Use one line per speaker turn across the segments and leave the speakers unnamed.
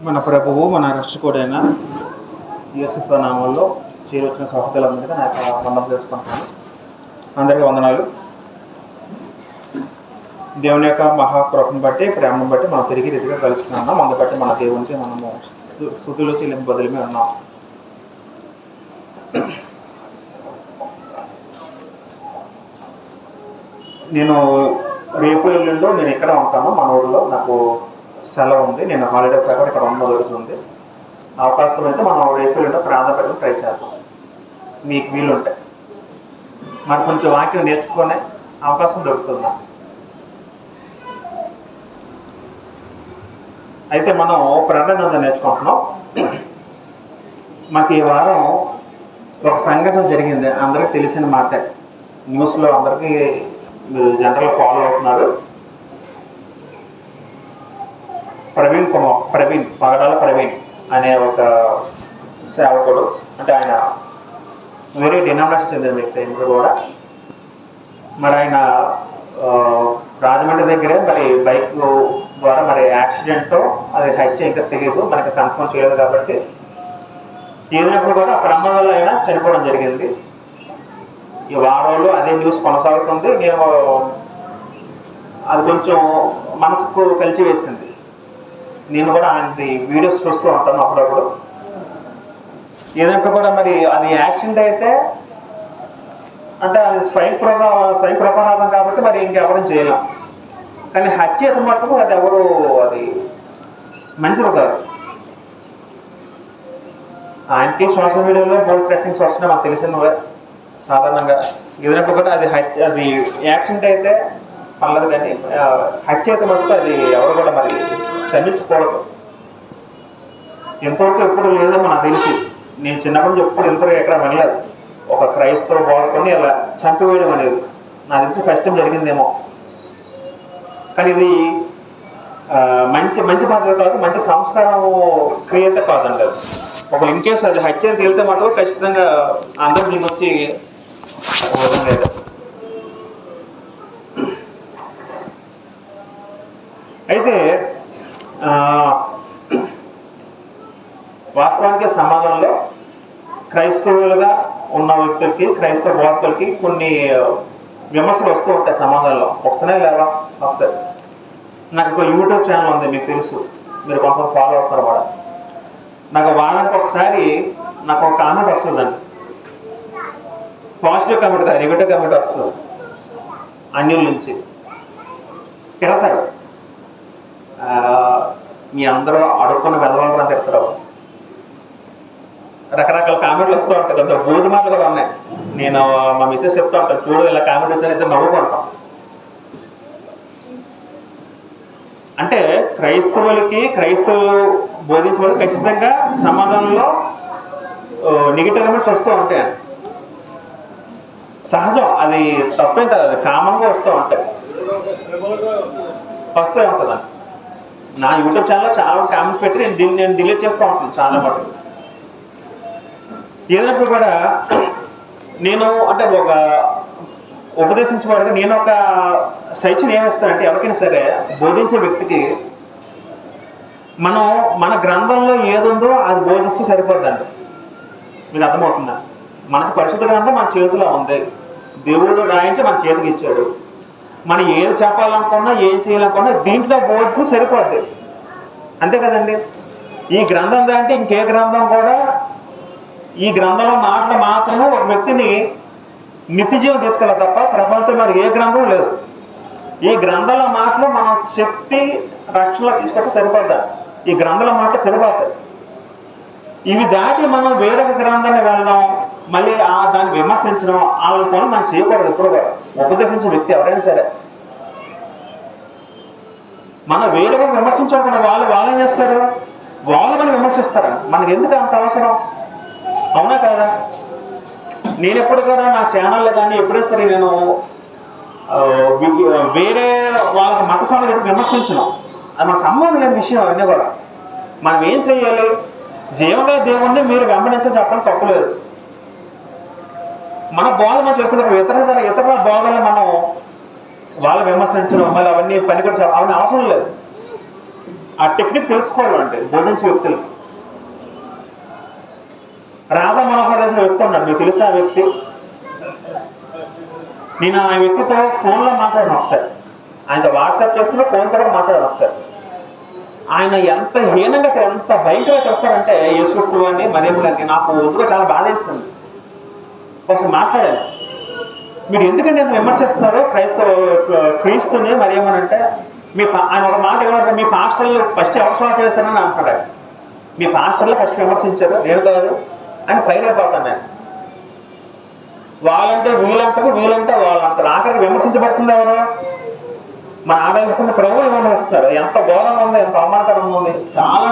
మన ప్రభువు మన రక్షకుడైన యేసు నామంలో చేరొచ్చిన సహోదరులందరికీ నా యొక్క వందనాలు చేసుకుంటున్నాను. అందరికీ వందనాలు. దేవుని యొక్క మహాకృపను బట్టి, ప్రేమను బట్టి మనం తిరిగి రీతిగా కలుసుకున్నాం. అందుని బట్టి మన దేవునికి మనము స్తుతులు చెల్లింపు బదులుమే ఉన్నాం. నేను రేపు ఎల్లుండో నేను ఇక్కడ ఉంటాను. మన ఊళ్ళో నాకు సెలవు ఉంది. నేను హాలిడే ప్రకారం ఇక్కడ ఉండడం జరుగుతుంది. అవకాశం అయితే మనం రేపు ఎల్లుండో ప్రాంతం పెట్టడం ట్రై చేద్దాం. మీకు వీలుంటే మరి కొంచెం వాక్యం నేర్చుకునే అవకాశం దొరుకుతుందా? అయితే మనం ప్రకటన నేర్చుకుంటున్నాం. మాకు ఈ వారం ఒక సంఘటన జరిగింది. అందరికీ తెలిసిన మాటే, న్యూస్లో అందరికీ మీరు జనరల్గా ఫాలో అవుతున్నారు. పగడాల ప్రవీణ్ అనే ఒక సేవకుడు, అంటే ఆయన వేరే డినామినేషన్ చెందిన వ్యక్తి. ఇప్పుడు కూడా మరి ఆయన రాజమండ్రి దగ్గరే మరి బైక్ ద్వారా మరి యాక్సిడెంట్ అది హత్య ఇంకా తెలియదు, మనకి కన్ఫర్మ్ చేయలేదు. కాబట్టి ఏదైనప్పుడు కూడా ఆ ప్రమాదంలో అయినా చనిపోవడం జరిగింది. ఈ వారంలో అదే న్యూస్ కొనసాగుతుంది. నేను అది కొంచెం మనసుకు కలిసి వేసింది. నేను కూడా ఆయన వీడియోస్ చూస్తూ ఉంటాను అప్పుడప్పుడు. ఏదంటే కూడా మరి అది యాక్సిడెంట్ అయితే అంటే అది స్వయం ప్రమాదం కాబట్టి మరి ఇంకెవరూ చేయలేం. కానీ హత్య మటుకు అది ఎవరు అది మంచిది కాదు. ఆయనకి సోషల్ మీడియాలో బోల్డ్ థ్రెటనింగ్స్ వస్తున్నాయి, మనకు తెలిసినవే. సాధారణంగా ఏదైనప్పుడు కూడా అది అది యాక్సిడెంట్ అయితే పర్లేదు, కానీ హత్య అయితే మటుకు అది ఎవరు కూడా మరి క్షమించకూడదు. ఎంతవరకు ఎప్పుడు లేదేమో నాకు తెలిసి. నేను చిన్నప్పటి నుంచి ఎప్పుడు ఎంతవరకు ఎక్కడ వినలేదు ఒక క్రైస్తవ బోధకుని అలా చంపివేయడం అనేది. నాకు తెలిసి ఫస్ట్ టైం జరిగిందేమో. కానీ ఇది మంచి పద్ధతి కాదు, మంచి సంస్కారం క్రియేత కాదండి. అది ఒకవేళ ఇన్ కేసు అది హత్య అని తేలితే మాత్రం ఖచ్చితంగా అందరూ దీనికి వచ్చి లేదు. అయితే వాస్తవానికి సమాజంలో క్రైస్తవులుగా ఉన్న వ్యక్తులకి, క్రైస్తవ బోధకులకి కొన్ని విమర్శలు వస్తూ ఉంటాయి సమాజంలో. వస్తూనే లేవా వస్తాయి. నాకు ఒక యూట్యూబ్ ఛానల్ ఉంది, మీకు తెలుసు, మీరు కొంతమంది ఫాలో అవుతారు కూడా. నాకు వారానికి ఒకసారి నాకు ఒక కామెంట్ వస్తుందండి. పాజిటివ్ కామెంట్ కాదు, నెగిటివ్ కామెంట్ వస్తుంది. అన్యుల నుంచి తిడతారు. మీ అందరూ అడుక్కుని వెళ్ళాలని తిడతారు. రకరకాల కామెంట్లు వస్తూ ఉంటాయి. కొంచెం బూది మాటలు కూడా ఉన్నాయి. నేను మా మిస్సెస్ చెప్తా ఉంటాను, చూడు ఇలా కామెంట్ అయితే నవ్వుకుంటాం. అంటే క్రైస్తవులు బోధించబడి ఖచ్చితంగా సమాజంలో నెగిటివ్ కామెంట్స్ వస్తూ ఉంటాయి. సహజం, అది తప్పేం కాదు, అది కామన్గా వస్తూ ఉంటాయి, వస్తూ ఉంటుందా. నా యూట్యూబ్ ఛానల్లో చాలా కామెంట్స్ పెట్టి నేను డిలీట్ చేస్తూ ఉంటాను చాలా మటుకు. ఏదైనప్పుడు కూడా నేను అంటే ఒక ఉపదేశించబడితే నేను ఒక సైషన్ ఏమిస్తానంటే, ఎవరికైనా సరే బోధించే వ్యక్తికి మనం మన గ్రంథంలో ఏదుందో అది బోధిస్తూ సరిపోద్దండి. మీకు అర్థమవుతుందా? మనకు పరిశుద్ధ గ్రంథం మన చేతిలో ఉంది, దేవుడు రాయించి మన చేతికి ఇచ్చాడు. మనం ఏది చెప్పాలనుకున్నా, ఏం చేయాలనుకున్నా దీంట్లో బోధిస్తూ సరిపోద్ది, అంతే కదండి. ఈ గ్రంథం దాంటే ఇంకే గ్రంథం కూడా, ఈ గ్రంథంలో మాటలు మాత్రమే ఒక వ్యక్తిని నిత్యజీవం తీసుకెళ్ళాలి తప్ప ప్రపంచంలో ఏ గ్రంథం లేదు. ఈ గ్రంథాల మాటలు మనం చెప్పి రక్షణలో తీసుకొస్తే సరిపోద్దా? ఈ గ్రంథాల మాటలు సరిపోతాయి. ఇవి దాటి మనం వేరొక గ్రంథాన్ని వెళ్ళడం, మళ్ళీ దాన్ని విమర్శించడం, వాళ్ళ పనులు మనం చేయకూడదు. ఎప్పుడు కూడా ఉపదేశించే వ్యక్తి ఎవరైనా సరే మనం వేరొక విమర్శించకుండా వాళ్ళు ఏం చేస్తారు, వాళ్ళు మనం విమర్శిస్తారా? మనకి ఎందుకు అంత అవసరం? అవునా కదా? నేను ఎప్పుడు కూడా నా ఛానల్లో కానీ ఎప్పుడైనా సరే నేను వేరే వాళ్ళకి మత సంబంధించి విమర్శించను. అది మన సంబంధం లేని విషయం. అవన్నీ కూడా మనం ఏం చేయాలి? జీవంగా దేవుణ్ణి మీరు వెంబడించని చెప్పడం తప్పలేదు. మన బోధ మనం చేసుకుంటే ఇతర బోధనలు మనం వాళ్ళు విమర్శించడం, మళ్ళీ అవన్నీ పని కూడా అవన్నీ అవసరం లేదు. ఆ టెక్నిక్ తెలుసుకోవాలంటే బోధించే వ్యక్తులు. రాధా మనోహర్ దాస్ వ్యక్తి ఉన్నాడు, మీకు తెలుసా ఆ వ్యక్తి? నేను ఆ వ్యక్తితో ఫోన్లో మాట్లాడాను ఒకసారి, ఆయనతో వాట్సాప్ చేసుకుని ఫోన్తో కూడా మాట్లాడాను ఒకసారి. ఆయన ఎంత హీనంగా ఎంత భయంకరంగా చెప్తారంటే యేసుక్రీస్తు అని మరియమ్మ గారికి నాకు ఎందుకో చాలా బాధ వేస్తుంది. ఒకసారి మాట్లాడాను, మీరు ఎందుకంటే ఎంత విమర్శిస్తున్నారు క్రీస్తుని మరియమ్మని అంటే ఆయన ఒక మాట ఏమన్నా, మీ పాస్టర్లు ఫస్ట్ ఎవరు స్టార్ట్ చేశారని అంటాడు. మీ పాస్టర్లు ఫస్ట్ విమర్శించారు, నేను కాదు అని ఫైర్ అయిపోతాను నేను. వాళ్ళంటే వీళ్ళంటారు, వీళ్ళంటే వాళ్ళంటారు. ఆఖరికి విమర్శించబడుతుంది ఎవరు? మన ఆరాధిస్తున్న ప్రభువు విమర్శిస్తారు. ఎంత ఘోరంగా ఉంది, ఎంత అవమానకరంగా ఉంది, చాలా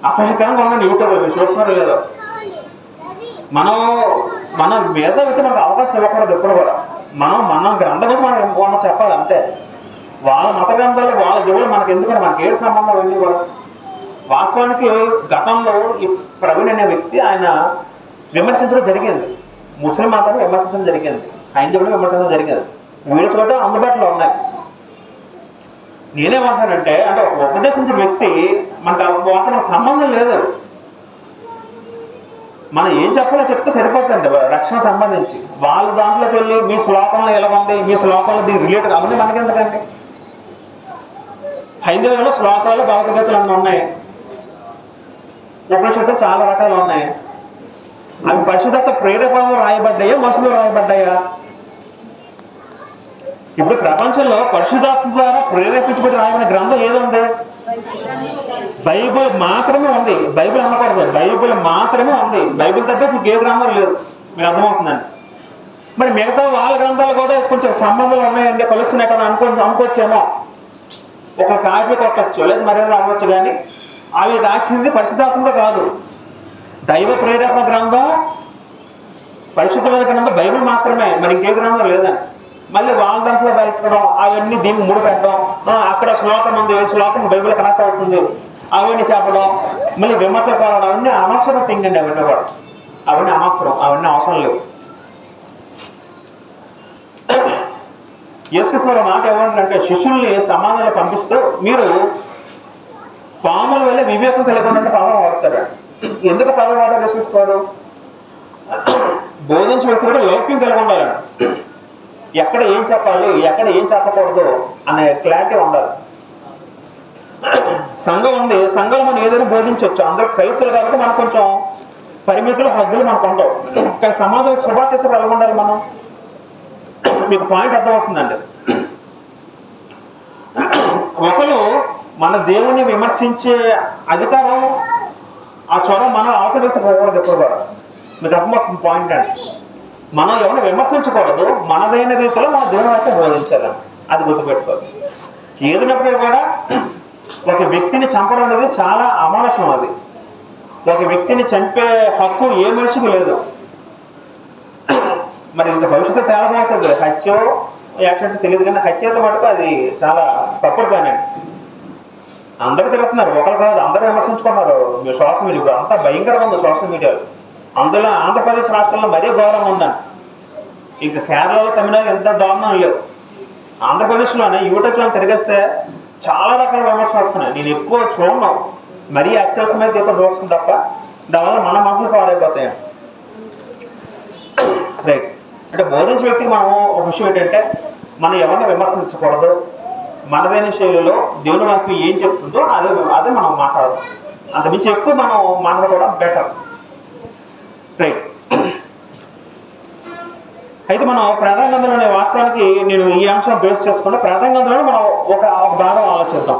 అసహ్యకరంగా ఉందండి. యూట్యూబ్లో మీరు చూస్తున్నారో లేదో. మన మీద అయితే మనకు అవకాశం ఇవ్వకూడదు ఎప్పుడు కూడా. మన గ్రంథం గురించి మనం చెప్పాలి అంతే. వాళ్ళ మత గ్రంథాలు వాళ్ళ దేవుడు మనకు ఎందుకంటే మనకి ఏడు సంబంధం వెళ్ళి కూడా. వాస్తవానికి గతంలో ఈ ప్రవీణ్ అనే వ్యక్తి ఆయన విమర్శించడం జరిగింది, ముస్లిం మాత్రం విమర్శించడం జరిగింది, హైందవుడు విమర్శించడం జరిగింది. వీడియోస్ కూడా అందుబాటులో ఉన్నాయి. నేనేమంటానంటే అంటే ఉపదేశించిన వ్యక్తి మనకు సంబంధం లేదు. మనం ఏం చెప్పాలో చెప్తే సరిపోతుంది రక్షణ సంబంధించి. వాళ్ళ దాంట్లోకి వెళ్ళి మీ శ్లోకంలో ఎలా ఉంది, మీ శ్లోకంలో దీనికి రిలేటెడ్ అవన్నీ మనకెందుకండి? హైందవులలో శ్లోకాలు భగవద్గీతలు అన్నీ ఉన్నాయి, ఉపనిషత్తులు చాలా రకాలు ఉన్నాయి. అవి పరిశుద్ధత ప్రేరేపణలో రాయబడ్డాయా, మనుషులు రాయబడ్డాయా? ఇప్పుడు ప్రపంచంలో పరిశుద్ధాత్మ ద్వారా ప్రేరేపించబడి రాయబడిన గ్రంథం ఏదుంది? బైబిల్ మాత్రమే ఉంది. బైబిల్ అనకూడదు, బైబిల్ మాత్రమే ఉంది. బైబిల్ తప్ప మీకు ఏ గ్రంథం లేదు. మీకు అర్థమవుతుందండి. మరి మిగతా వాళ్ళ గ్రంథాలు కూడా కొంచెం సంబంధాలు ఉన్నాయండి, కలుస్తున్నాయి కదా అనుకోవచ్చేమో. ఒక కాపీ కొట్టచ్చు, లేదా మరేదో అవ్వచ్చు. కానీ అవి రాసింది పరిశుద్ధాత్మలో కాదు. దైవ ప్రేరేపణ గ్రంథం పరిశుద్ధమైన గ్రంథం బైబిల్ మాత్రమే, మరి ఇంకే గ్రంథం లేదండి. మళ్ళీ వాళ్ళ దాంట్లో వెళ్తడం, అవన్నీ దీన్ని ముడి పెట్టడం, అక్కడ శ్లోకం ఉంది, శ్లోకం బైబిల్ కనెక్ట్ అవుతుంది, అవన్నీ చెప్పడం, మళ్ళీ విమర్శ కావడం, అవన్నీ అనవసరం థింగ్ అండి. అవన్నీ కూడా అవన్నీ అనవసరం, అవన్నీ అవసరం లేవు. యేసుక్రీస్తు మాట ఏమంటారంటే శిష్యుల్ని సమాధానం పంపిస్తూ మీరు పాముల వల్ల వివేకం కలిగి ఉన్నట్టు పదం వాడతారు. ఎందుకు పదం వాడారు యేసుక్రీస్తు? బోధించే వ్యక్తి కూడా లౌక్యం కలిగి ఉండాలండి. ఎక్కడ ఏం చెప్పాలి, ఎక్కడ ఏం చెప్పకూడదు అనే క్లారిటీ ఉండాలి. సంఘం ఉంది, సంఘంలో మనం ఏదైనా బోధించవచ్చు. అందరూ క్రైస్తవులు కాబట్టి మనకు కొంచెం పరిమితులు హద్దులు మనకు ఉండవు. కానీ సమాజం సభా చేసేప్పుడు ఎలా ఉండాలి మనం? మీకు పాయింట్ అర్థమవుతుందండి. ఒకరు మన దేవుని విమర్శించే అధికారం, ఆ చొరవ మనం అవతల వ్యక్తికి పోకూడదు ఎప్పుడు కూడా. మీకు అర్థమవుతుంది పాయింట్ అండి. మనం ఎవరిని విమర్శించకూడదు, మనదైన రీతిలో మన దేవుని అయితే బోధించాలని, అది గుర్తుపెట్టుకోవాలి. ఏదినప్పుడు కూడా ఒక వ్యక్తిని చంపడం అనేది చాలా అమానుషం. అది ఒక వ్యక్తిని చంపే హక్కు ఏ మనిషికి లేదు. మరి ఇంత భవిష్యత్తు తేలబోతుంది. హత్య యాక్సిడెంట్ తెలియదు, కానీ హత్య అయితే మటుకు అది చాలా తప్పుడు పని. అందరూ తిరుగుతున్నారు, ఒకరు కాదు, అందరూ విమర్శించుకున్నారు. మీరు సోషల్ మీడియా ఇప్పుడు అంతా భయంకరంగా ఉంది సోషల్ మీడియాలో. అందులో ఆంధ్రప్రదేశ్ రాష్ట్రంలో మరీ ఘోరంగా ఉందండి. ఇక కేరళలో, తమిళనాడు ఎంత దారుణం లేవు. ఆంధ్రప్రదేశ్లోనే యూట్యూబ్లో తిరిగేస్తే చాలా రకాల విమర్శలు వస్తున్నాయి. నేను ఎక్కువ చూడను, మరీ అత్యవసరమైన దీపం చూస్తుంది తప్ప. దానివల్ల మన మనసులు పాడైపోతాయి. రైట్. అంటే బోధించే వ్యక్తికి మనం ఒక విషయం ఏంటంటే మనం ఎవరిని విమర్శించకూడదు. మనదైన శైలిలో దేవుని వాక్యం ఏం చెప్తుందో అదే మనం మాట్లాడదాం. అంతమించి ఎక్కువ మనం మాట్లాడుకోవడం బెటర్. రైట్. అయితే మనం ప్రకటన గ్రంథంలోనే వాస్తవానికి నేను ఈ అంశం బేస్ చేసుకుంటే ప్రకటన గ్రంథంలో మనం ఒక భాగం ఆలోచిద్దాం.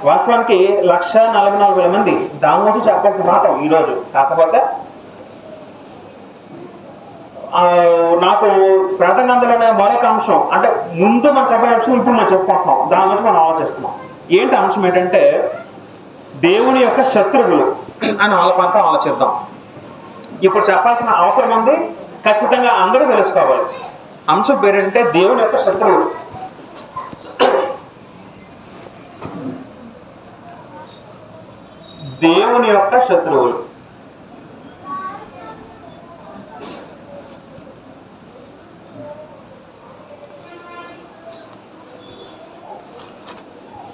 వాస్తవానికి 1,44,000 మంది దాని గురించి చెప్పాల్సిన మాట ఈరోజు. కాకపోతే నాకు ప్రకటన గ్రంథంలోనే మరొక అంశం, అంటే ముందు మనం చెప్పే అంశం ఇప్పుడు మనం చెప్పుకుంటున్నాం, దాని గురించి మనం ఆలోచిస్తున్నాం. ఏంటి అంశం ఏంటంటే దేవుని యొక్క శత్రువులు అని వాళ్ళకంతా ఆలోచిద్దాం. ఇప్పుడు చెప్పాల్సిన అవసరం ఉంది, ఖచ్చితంగా అందరూ తెలుసుకోవాలి. అంశం పేరేంటే దేవుని యొక్క శత్రువులు. దేవుని యొక్క శత్రువులు.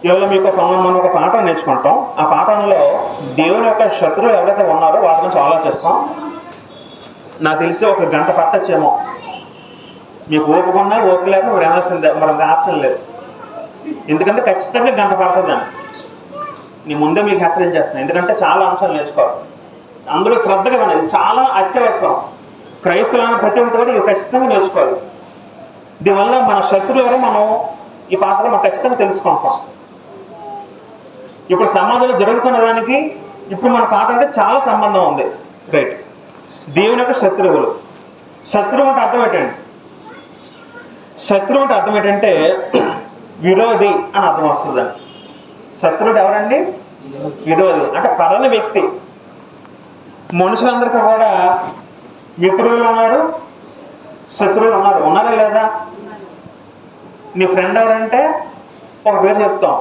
ఇవాళ మీకు మనం ఒక పాఠం నేర్చుకుంటాం. ఆ పాఠంలో దేవుని యొక్క శత్రువులు ఎవరైతే ఉన్నారో వాటి గురించి ఆలోచిస్తాం. నాకు తెలిసి ఒక గంట పట్టచ్చేమో. మీకు ఓపుకున్నా ఓపిక లేక మీరు వినాల్సిందే, మరొక ఆప్షన్ లేదు. ఎందుకంటే ఖచ్చితంగా గంట పడుతుందని నీ ముందే మీకు హెచ్చరిక చేస్తున్నాను. ఎందుకంటే చాలా అంశాలు నేర్చుకోవాలి, అందులో శ్రద్ధగా వినాలి. చాలా అత్యవసరం. క్రైస్తవులైన ప్రతి ఒక్కటి కూడా ఇది ఖచ్చితంగా నేర్చుకోవాలి. దీనివల్ల మన శత్రువులు ఎవరో మనం ఈ పాటలో మనం ఖచ్చితంగా తెలుసుకుంటాం. ఇప్పుడు సమాజంలో జరుగుతున్న దానికి ఇప్పుడు మన పాట అంటే చాలా సంబంధం ఉంది. రైట్. దేవుని యొక్క శత్రువులు. శత్రువు అంటే అర్థం ఏంటండి? శత్రువు అంటే అర్థం ఏంటంటే విరోధి అని అర్థం వస్తుందండి. శత్రువుడు ఎవరండి? విరోధి అంటే పరని వ్యక్తి. మనుషులందరికీ కూడా మిత్రులు ఉన్నారు, శత్రువులు ఉన్నారు. ఉన్నారా లేదా? నీ ఫ్రెండ్ ఎవరంటే ఒక పేరు చెప్తాం.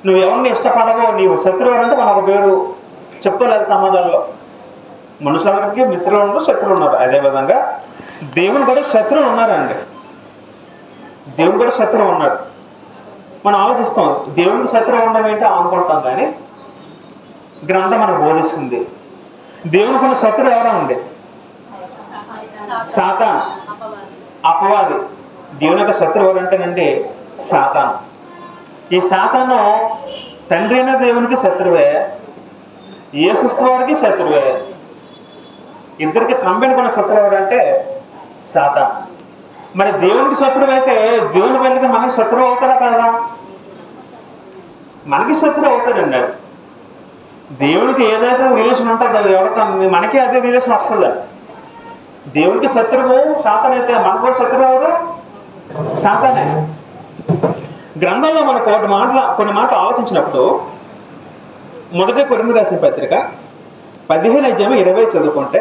నువ్వు ఎవరిని ఇష్టపడవో నీవు శత్రువు ఎవరంటే మనం ఒక పేరు చెప్తాం లేదు. సమాజంలో మనుషులందరికీ మిత్రులు ఉన్నారు, శత్రువులు ఉన్నారు. అదేవిధంగా దేవుని కూడా శత్రువులు ఉన్నారండి. దేవుని కూడా శత్రువు ఉన్నాడు. మనం ఆలోచిస్తాం దేవునికి శత్రువు ఉండడం ఏంటి అనుకుంటాం, కానీ గ్రంథం మనకు బోధిస్తుంది దేవునికి ఉన్న శత్రువు ఎవరండి? సాతాను, అపవాది. దేవుని యొక్క శత్రువు ఎవరంటేనండి సాతాను. ఈ సాతాను తండ్రి అయిన దేవునికి శత్రువే, యేసుక్రీస్తు వారికి శత్రువే. ఇద్దరికి కంబైన్ కొన్న శత్రువు ఎవరంటే సాతాను. మరి దేవునికి శత్రువు అయితే దేవుని వెళ్ళి మనకి శత్రువు అవుతాడా కదా? మనకి శత్రువు అవుతాడండి. దేవునికి ఏదైతే రిలేషన్ ఉంటుందో ఎవరితో మనకి అదే రిలేషన్ వస్తుంది. దేవునికి శత్రువు సాతాను అయితే మనకు కూడా శత్రువు ఎవరు? సాతానే. గ్రంథంలో మనకు కొన్ని మాటలు ఆలోచించినప్పుడు మొదటి కొరింథీ రాసిన పత్రిక 15:20 చదువుకుంటే,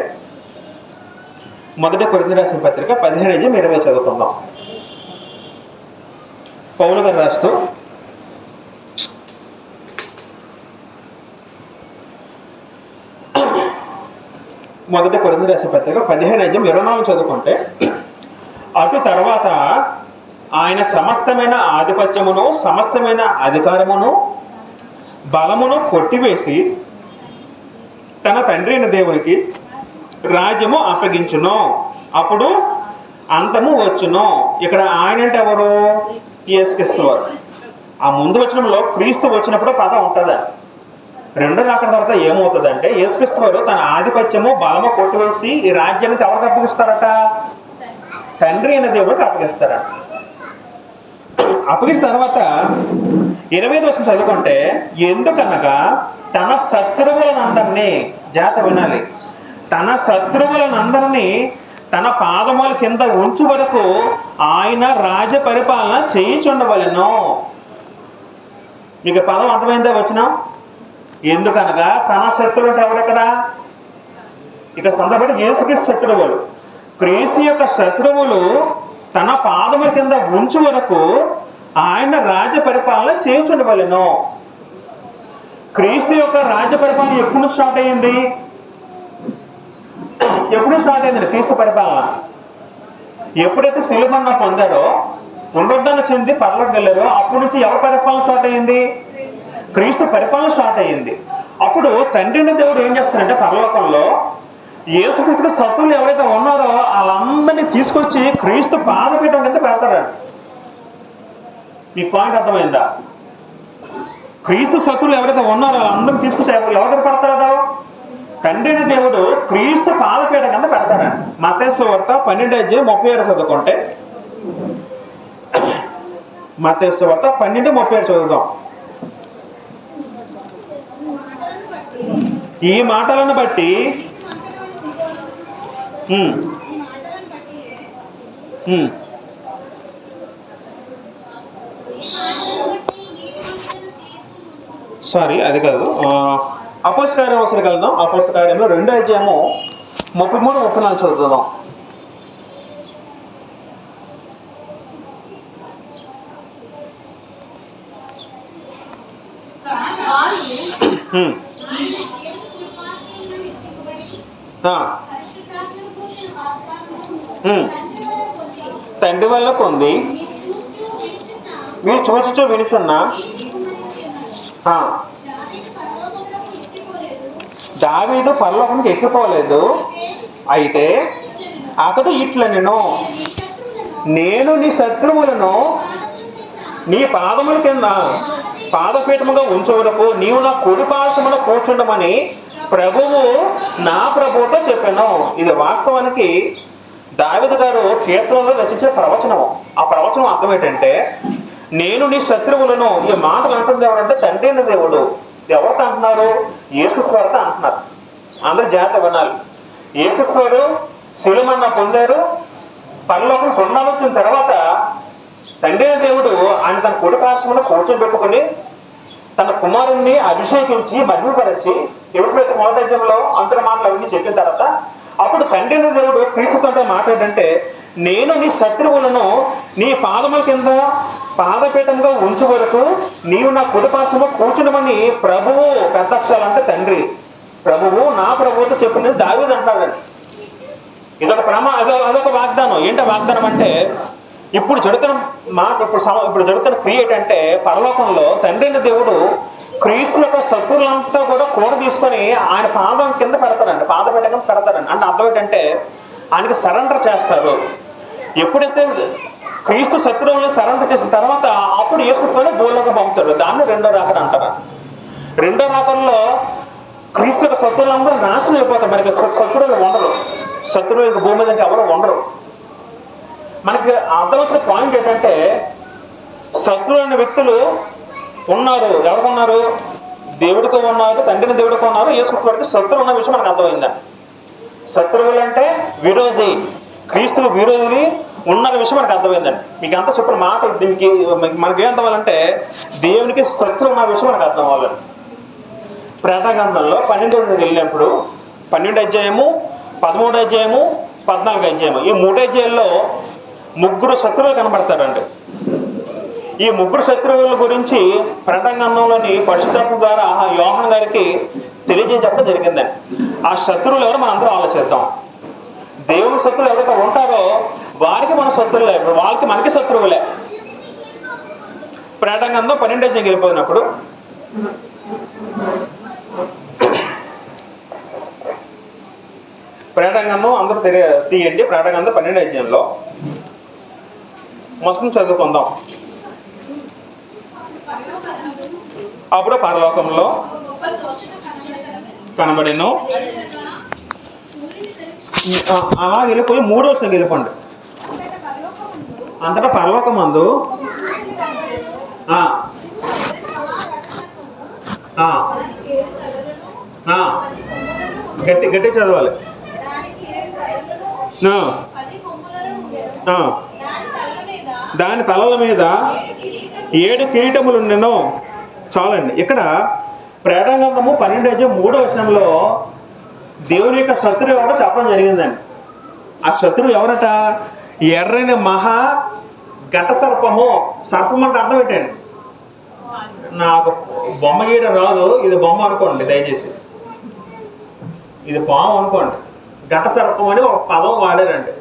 మొదటి కొరింథీ రాసిన పత్రిక 15:20 చదువుకుందాం. పౌలు గారు రాస్తూ మొదటి కొరింథీ రాసిన పత్రిక 15:24 చదువుకుంటే, అటు తర్వాత ఆయన సమస్తమైన ఆధిపత్యమును సమస్తమైన అధికారమును బలమును కొట్టివేసి తన తండ్రి అయిన దేవునికి రాజ్యము అప్పగించును, అప్పుడు అంతము వచ్చును. ఇక్కడ ఆయన అంటే ఎవరు? యేసుక్రీస్తు వారు. ఆ ముందు వచనంలో క్రీస్తు వచ్చినప్పుడు పదం ఉంటుందా? రెండో రాకడ తర్వాత ఏమవుతుందంటే యేసుక్రీస్తు వారు తన ఆధిపత్యము బలము కొట్టివేసి ఈ రాజ్యానికి ఎవరికి అప్పగిస్తారట? తండ్రి అయిన దేవుడికి అప్పగిస్తారట. అప్పగిసిన తర్వాత 25వ వచనం చదువుకుంటే, ఎందుకనగా తన శత్రువులనందరినీ, జాగ్రత్త వినాలి, తన శత్రువులనందరినీ తన పాదముల కింద ఉంచు వరకు ఆయన రాజ్య పరిపాలన చేయుచుండవలెను. మీకు పదం అర్థమైందా? వచనం ఎందుకనగా తన శత్రువు అంటే ఎవడెక్కడ? ఇక సందర్భంగా యేసుక్రీస్తు శత్రువులు. క్రీస్తు యొక్క శత్రువులు తన పాదముల కింద ఉంచు వరకు ఆయన రాజ్య పరిపాలన చేయుచుండవలెను. క్రీస్తు యొక్క రాజ్య పరిపాలన ఎప్పుడు స్టార్ట్ అయ్యింది? ఎప్పుడు స్టార్ట్ అయింది క్రీస్తు పరిపాలన? ఎప్పుడైతే శిలువను పొందారో, పునరుద్ధరణ చెంది పరలోకి వెళ్ళారో, అప్పటి నుంచి ఎవరి పరిపాలన స్టార్ట్ అయ్యింది? క్రీస్తు పరిపాలన స్టార్ట్ అయ్యింది. అప్పుడు తండ్రిని దేవుడు ఏం చేస్తారంటే పరలోకంలో యేసుక్రీస్తు శత్రువులు ఎవరైతే ఉన్నారో వాళ్ళందరినీ తీసుకొచ్చి క్రీస్తు పాదపీఠం కింద పెడతారండి. మీకు పాయింట్ అర్థమైందా? క్రీస్తు శత్రువులు ఎవరైతే ఉన్నారో వాళ్ళందరినీ తీసుకొచ్చి ఎవరి దగ్గర పెడతారట? తండ్రి అయిన దేవుడు క్రీస్తు పాదపీఠం కింద పెడతారండి. మత్తయి సువార్త 12:36 చదువుకుంటే, మత్తయి సువార్త 12:36 చదువుదాం. ఈ మాటలను బట్టి సారీ అది కాదు, అపోస్తల కార్యం ఒకసారి కలుద్దాం. అపోస్తల కార్యంలో 2వ అధ్యాయము 33-34 చదువుదాం. తండ్రి వల్ల పొంది మీరు చూచుచూ వినుచున్న దావీదు పరలోకంకి ఎక్కిపోలేదు. అయితే అతడు ఇట్లా నేను నీ శత్రువులను నీ పాదముల కింద పాదపీఠముగా ఉంచే వరకు నీవు నా కుడి పార్శ్వమున కూర్చుండమని ప్రభువు నా ప్రభువుతో చెప్పాను. ఇది వాస్తవానికి దావీదు గారు కీర్తనలో రచించిన ప్రవచనం. ఆ ప్రవచనం అర్థం ఏంటంటే, నేను నీ శత్రువులను, ఈ మాటలు అంటుంది ఎవరంటే తండ్రి అయిన దేవుడు. ఎవరితో అంటున్నారు? యేసుక్రీస్తు వారితో అంటున్నారు. అందరూ జాగ్రత్త వినాలి. యేసుక్రీస్తు వారు శిలువమరణ పొందారు. పరలోకం పునరుద్ధరించిన తర్వాత తండ్రి అయిన దేవుడు ఆయన తన కుడి పార్శ్వమున కూర్చోబెట్టుకుని తన కుమారుణ్ణి అభిషేకించి మహిమపరిచి ఎప్పుడైతే మొదటి అధ్యాయంలో అంతర మాటలు అవన్నీ చెప్పిన తర్వాత అప్పుడు తండ్రి అయిన దేవుడు క్రీస్తుతో మాట్లాడంటే, నేను నీ శత్రువులను నీ పాదముల కింద పాదపీఠంగా ఉంచే వరకు నీవు నా కుడి పార్శ్వమున కూర్చుండమని ప్రభువు, పెద్ద అక్షరాలు అంటే తండ్రి, ప్రభువు నా ప్రభువుతో చెప్పినది దావీదు అంటాడండి. అదొక వాగ్దానం. ఏంటో వాగ్దానం అంటే, ఇప్పుడు జరుగుతున్న మాట, ఇప్పుడు జరుగుతున్న క్రియ ఏంటంటే, పరలోకంలో తండ్రి అయిన దేవుడు క్రీస్తు యొక్క శత్రువులంతా కూడా తీసుకొని ఆయన పాదం కింద పెడతారండి, పాదపీఠం కింద పెడతారండి. అంటే అర్థం ఏంటంటే ఆయనకి సరెండర్ చేస్తారు. ఎప్పుడైతే క్రీస్తు శత్రువులను సరెండర్ చేసిన తర్వాత అప్పుడు యేసుక్రీస్తుని భూలోకి పంపుతాడు. దాన్ని రెండో రాకడ అంటారు. రెండో రాకడలో క్రీస్తు యొక్క శత్రువులందరూ నాశనం అయిపోతారు. మనకి శత్రువులు ఉండరు. శత్రువులు ఇంక భూమి మీద ఇంకా ఎవరు ఉండరు. మనకి అర్థవలసిన పాయింట్ ఏంటంటే, శత్రువులైన వ్యక్తులు ఉన్నారు. ఎవరికి ఉన్నారు? దేవుడికి ఉన్నారు, తండ్రిని దేవుడికి ఉన్నారు. యేసుక్రీస్తు వారికి శత్రువు ఉన్న విషయం మనకు అర్థమైందండి. శత్రువులు అంటే విరోధి, క్రీస్తుకు విరోధులు ఉన్న విషయం మనకు అర్థమైందండి. మీకు అంత చెప్పిన మాట దీనికి మనకి ఏం అర్థం అవ్వాలంటే, దేవునికి శత్రువు ఉన్న విషయం మనకు అర్థం అవ్వాలండి. ప్రేతగ్రంథంలో 12 వెళ్ళినప్పుడు 12 అధ్యాయము, 13 అధ్యాయము, 14 అధ్యాయము, ఈ 3 అధ్యాయాల్లో 3 శత్రువులు కనబడతారండి. ఈ 3 శత్రువుల గురించి ప్రకటనలోని పరిశుద్ధాత్మ ద్వారా యోహాను గారికి తెలియజేయడం జరిగిందండి. ఆ శత్రువులు ఎవరో మనం అందరూ ఆలోచిద్దాం. దేవుని శత్రువులు ఎవరైతే ఉంటారో వారికి మన శత్రువులే, వాళ్ళకి మనకి శత్రువులే. ప్రకటనలో 12 అధ్యాయం వెళ్ళిపోయినప్పుడు ప్రకటనలో అందరూ తీయండి. ప్రకటనలో 12 అధ్యాయంలో మొత్తం చదువుకుందాం. అప్పుడు పరలోకంలో కనబడేను. అలా వెళ్ళిపోయి 3వ వచనం వెళ్ళిపోండి. అంతటా పరలోకమందు గట్టి చదవాలి. దాని తలల మీద 7 కిరీటములు ఉండెను. చాలండి. ఇక్కడ ప్రకటనగ్రంథము 12 అధ్యాయం 3వ వచనంలో దేవుని యొక్క శత్రువు ఎవరో చెప్పడం జరిగిందండి. ఆ శత్రువు ఎవరట? ఎర్రని మహా ఘట సర్పము. సర్పం అంటే అర్థం ఏంటండి? నాకు బొమ్మ గీయడం రాదు, ఇది బొమ్మ అనుకోండి దయచేసి, ఇది పాము అనుకోండి. ఘట సర్పం అని ఒక పదం వాడారండి.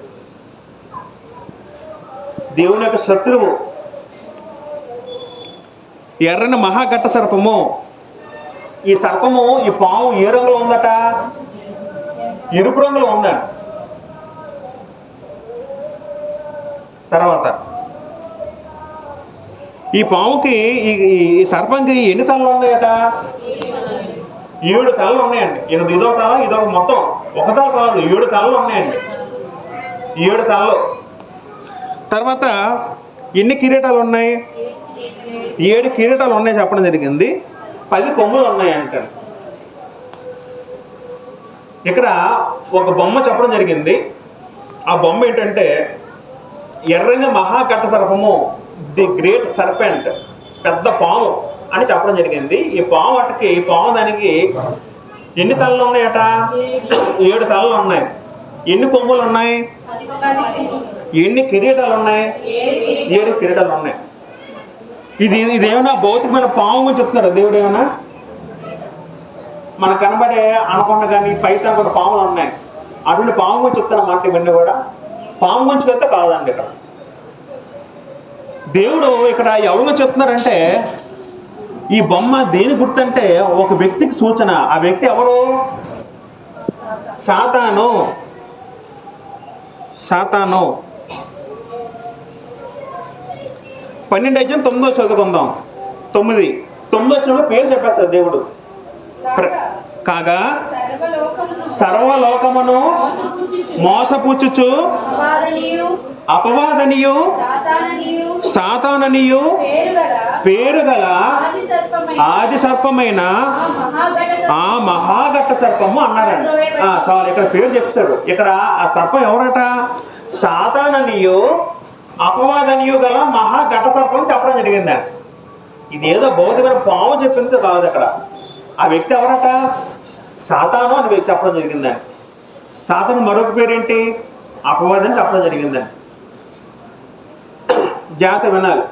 దేవుని యొక్క శత్రువు ఎర్రని మహాఘట్ట సర్పము. ఈ సర్పము, ఈ పాము ఏ రంగులో ఉందట? ఎరుపు రంగులో ఉందండి. తర్వాత ఈ పాముకి, ఈ సర్పంకి ఎన్ని తలలు ఉన్నాయట? 7 తలలు ఉన్నాయండి. ఇదో తల, ఇదో మొత్తం ఒక తల కాదు, 7 తలలు ఉన్నాయండి. 7 తలలు. తర్వాత ఎన్ని కిరీటాలు ఉన్నాయి? 7 కిరీటాలు ఉన్నాయి చెప్పడం జరిగింది. 10 కొమ్ములు ఉన్నాయి అంటారు. ఇక్కడ ఒక బొమ్మ చెప్పడం జరిగింది. ఆ బొమ్మ ఏంటంటే ఎర్రని మహాఘట్ట సర్పము, ది గ్రేట్ సర్పెంట్, పెద్ద పాము అని చెప్పడం జరిగింది. ఈ పాము దానికి ఎన్ని తలలు ఉన్నాయట? 7 తలలు ఉన్నాయి. ఎన్ని కొమ్ములు ఉన్నాయి? ఎన్ని కిరీటాలు ఉన్నాయి? 7 కిరీటాలు ఉన్నాయి. ఇదేమైనా భౌతికమైన పాము గురించి చెప్తున్నారా దేవుడు? ఏమైనా మనకు కనబడే అనకొండ కానీ పైతాన్ కూడా పాములు ఉన్నాయి. అటువంటి పాము గురించి చెప్తున్నా మాట ఇవన్నీ కూడా. పాము గురించి వెళ్తే కాదండి. ఇక్కడ దేవుడు ఇక్కడ ఎవరు చెప్తున్నారంటే ఈ బొమ్మ దేని గుర్తంటే ఒక వ్యక్తికి సూచన. ఆ వ్యక్తి ఎవరు? సాతాను. సాతాను. 12:9 చదువుకుందాం. 9 పేరు చెప్పేస్తాడు దేవుడు. కాగా సర్వలోకమును మోసపుచ్చుచు అపవాదనియు సాతాననియు పేరుగల ఆది సర్పమైన ఆ మహాఘట సర్పము అన్నారండి. చాలు, ఇక్కడ పేరు చెప్తాడు. ఇక్కడ ఆ సర్పం ఎవరట? సాతాననియు అపవాదనియు గల మహాఘట సర్పం చెప్పడం జరిగిందండి. ఇదేదో భౌతికమైన పాము చెప్పింది కాదు. అక్కడ ఆ వ్యక్తి ఎవరట? సాతాను అని చెప్పడం జరిగిందండి. సాతాను మరొక పేరేంటి? అపవాదని చెప్పడం జరిగిందండి. జాగ్రత్త వినాలి.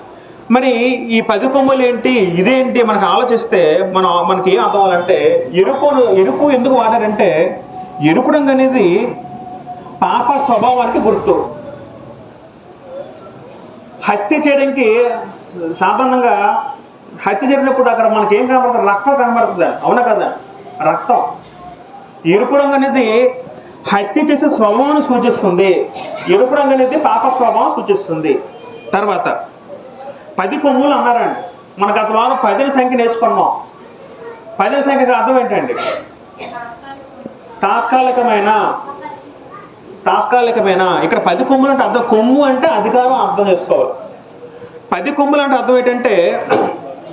మరి ఈ 10 కొమ్ములు ఏంటి, ఇదేంటి మనకు ఆలోచిస్తే మనకి ఏం అర్థం అవ్వాలంటే, ఎరుపు ఎందుకు వాడారంటే, ఎరుపు రంగు అనేది పాప స్వభావానికి గుర్తు. హత్య చేయడానికి సాధారణంగా హత్య జరిగినప్పుడు అక్కడ మనకి ఏం కనబడుతుంది? రక్తం కనబడుతుంది. అవునా కదా? రక్తం. ఎరుపు రంగు అనేది హత్య చేసే స్వభావాన్ని సూచిస్తుంది. ఎరుపు రంగు అనేది పాప స్వభావం సూచిస్తుంది. తర్వాత 10 కొమ్ములు అన్నారండి. మనకు గత వారం 10 సంఖ్య నేర్చుకున్నాం. 10 సంఖ్యకు అర్థం ఏంటండి? తాత్కాలికమైన. ఇక్కడ 10 కొమ్ములు అంటే అర్థం, కొమ్ము అంటే అధికారం అర్థం చేసుకోవాలి. 10 కొమ్ములు అంటే అర్థం ఏంటంటే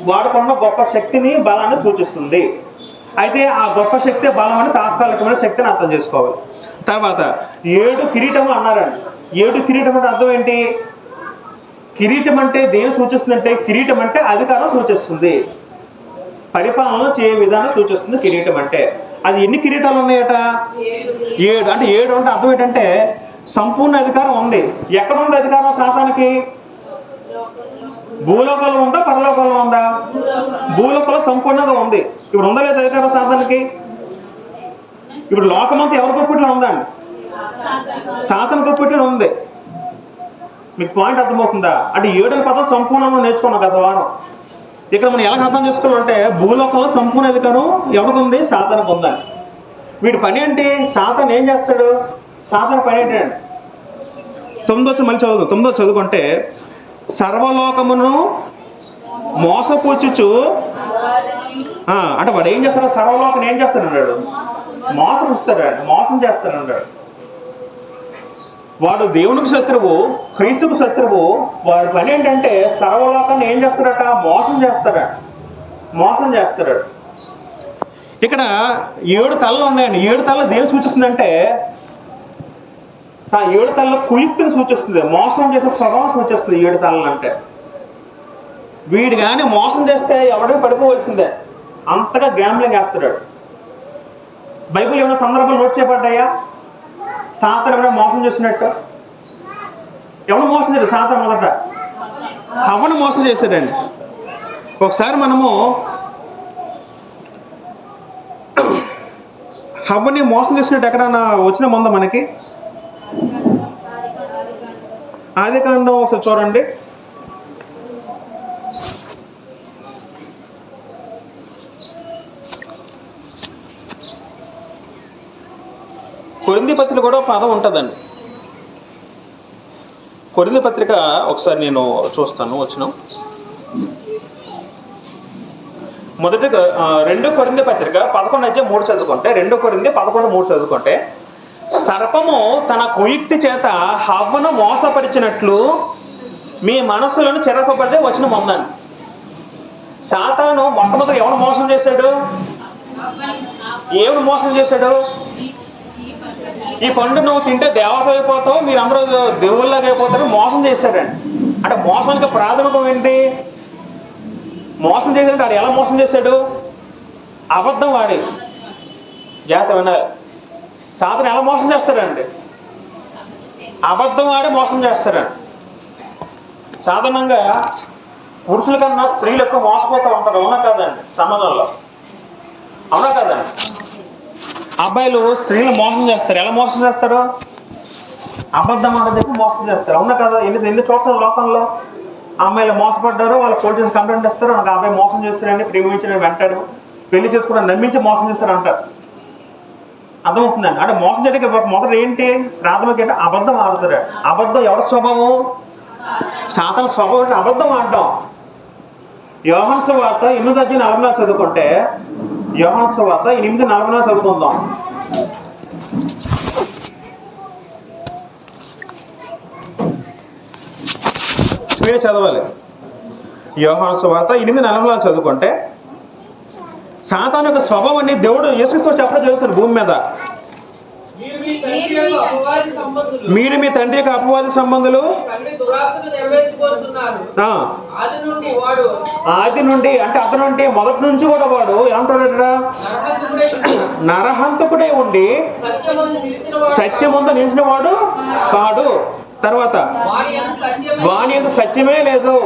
వాడుకున్న గొప్ప శక్తిని, బలాన్ని సూచిస్తుంది. అయితే ఆ గొప్ప శక్తి, బలం అంటే తాత్కాలికమైన శక్తిని అర్థం చేసుకోవాలి. తర్వాత 7 కిరీటములు అన్నారండి. 7 కిరీటం అంటే అర్థం ఏంటి? కిరీటం అంటే దేని సూచిస్తుందంటే, కిరీటం అంటే అధికారం సూచిస్తుంది, పరిపాలన చేయే విధానం సూచిస్తుంది కిరీటం అంటే. అది ఎన్ని కిరీటాలు ఉన్నాయట? 7. అంటే 7 అంటే అర్థం ఏంటంటే సంపూర్ణ అధికారం ఉంది. ఎక్కడ ఉంది అధికారం సాతానికి? భూలోకంలో ఉందా, పరలోకంలో ఉందా? భూలోకంలో సంపూర్ణంగా ఉంది. ఇప్పుడు ఉందా లేదా అధికారం సాతానికి? ఇప్పుడు లోకమంతా ఎవరి గొప్పట్లో ఉందండి? సాతాను గొప్పట్లో ఉంది. మీకు పాయింట్ అర్థమవుతుందా? అంటే 7 పదం సంపూర్ణంగా నేర్చుకున్నాం గత వారం. ఇక్కడ మనం ఎలా అర్థం చేసుకోవాలంటే, భూలోకంలో సంపూర్ణ అధికారం ఎవరికి ఉంది? సాతానికి ఉందండి. వీడి పని ఏంటి? సాతాను ఏం చేస్తాడు? సాతాను పని ఏంటండి? 9 మళ్ళీ 9 చదువుకుంటే, సర్వలోకమును మోసపుచ్చుచు. అంటే వాడు ఏం చేస్తాడు? సర్వలోకం ఏం చేస్తాడన్నాడు? మోసపుస్తాడు, మోసం చేస్తాడన్నాడు. వాడు దేవునికి శత్రువు, క్రీస్తుకు శత్రువు. వాడి పని ఏంటంటే సర్వలోకాన్ని ఏం చేస్తాడట? మోసం చేస్తాడు. ఇక్కడ 7 తలలు ఉన్నాయండి. 7 తలలు దేని సూచిస్తుందంటే, ఆ 7 తలల కుయుక్తిని సూచిస్తుంది, మోసం చేసే స్వభావం సూచిస్తుంది 7 తలలు అంటే. వీడు కానీ మోసం చేస్తే ఎవడైనా పడిపోవలసిందే. అంతగా గ్యాంబ్లింగ్ వేస్తాడు. బైబిల్ ఏమైనా సందర్భాలు నోట్ చేయబడ్డాయా? సాతాను ఎవరైనా మోసం చేసినట్టు? ఎవరు మోసం చేశారు? సాతాను మొదట హవ్వను మోసం చేశాడండి. ఒకసారి మనము హవ్వని మోసం చేసినట్టు ఎక్కడన్నా వచ్చిన ముందు మనకి ఆదికాండం ఒకసారి చూడండి. కొరింథీ పత్రిక కూడా పదం ఉంటుందండి. కొరింథీ పత్రిక ఒకసారి నేను చూస్తాను. వచ్చిన మొదటిగా 2 కొరింథీ పత్రిక 11:3 చదువుకుంటే, 2 కొరింథీ 11:3 చదువుకుంటే, సర్పము తన కుయుక్తి చేత హవ్వను మోసపరిచినట్లు మీ మనస్సులను చెరపబడి వచనం ఉందండి. సాతాను మొట్టమొదటి ఎవరు మోసం చేశాడు? ఏమని మోసం చేశాడు? ఈ పండు నువ్వు తింటే దేవత అయిపోతావు, మీరందరూ దేవుళ్ళగా అయిపోతారు మోసం చేశాడండి. అంటే మోసానికి ప్రాథమికం ఏంటి? మోసం చేశాడంటే వాడు ఎలా మోసం చేశాడు? అబద్ధం వాడి. జాగ్రత్త వినాలి. సాతాను ఎలా మోసం చేస్తాడండి? అబద్ధం వాడి మోసం చేస్తాడండి. సాధారణంగా పురుషుల కన్నా స్త్రీలు ఎక్కువ మోసపోతూ ఉంటారు. అవునా కాదండి? సమాజంలో అవునా కాదండి? అబ్బాయిలు స్త్రీలు మోసం చేస్తారు. ఎలా మోసం చేస్తారు? అబద్ధం ఆడని చెప్పి మోసం చేస్తారు. అవునా కదా? ఎన్ని చోట్ల లోకంలో అమ్మాయిలు మోసపడ్డారు, వాళ్ళు పోలీసు కంప్లైంట్ ఇస్తారు, నాకు అబ్బాయి మోసం చేస్తారని ప్రేమించిన వెంటాడు, పెళ్లి చేసుకుని నమ్మించి మోసం చేస్తారు అంటారు. అర్థమవుతుందండి. అంటే మోసం చేయడానికి మొదట ఏంటి, ప్రాథమిక ఏంటి, అబద్ధం ఆడుతారు. అబద్ధం ఎవరి స్వభావం? సాతాను స్వభావం అంటే అబద్ధం ఆడటం. యోహాను సువార్త 8:44 చదువుకుంటే, యోహాను సువార్త 8:44 చదువుకుందాం. మీరు చదవాలి. యోహాను సువార్త 8:44 చదువుకుంటే, సాతాను యొక్క స్వభావం అనేది దేవుడు యేసుక్రీస్తు చెప్పడం జరుగుతుంది భూమి మీద. మీరు మీ తండ్రి యొక్క అపవాది సంబంధులు, ఆది నుండి అంటే అతను నుండి మొదటి నుంచి కూడా వాడు ఏమంటాడు, నరహంతకుడే ఉండి సత్యమందు నిలిచిన వాడు కాడు. తర్వాత వాని యందు సత్యమే లేదు,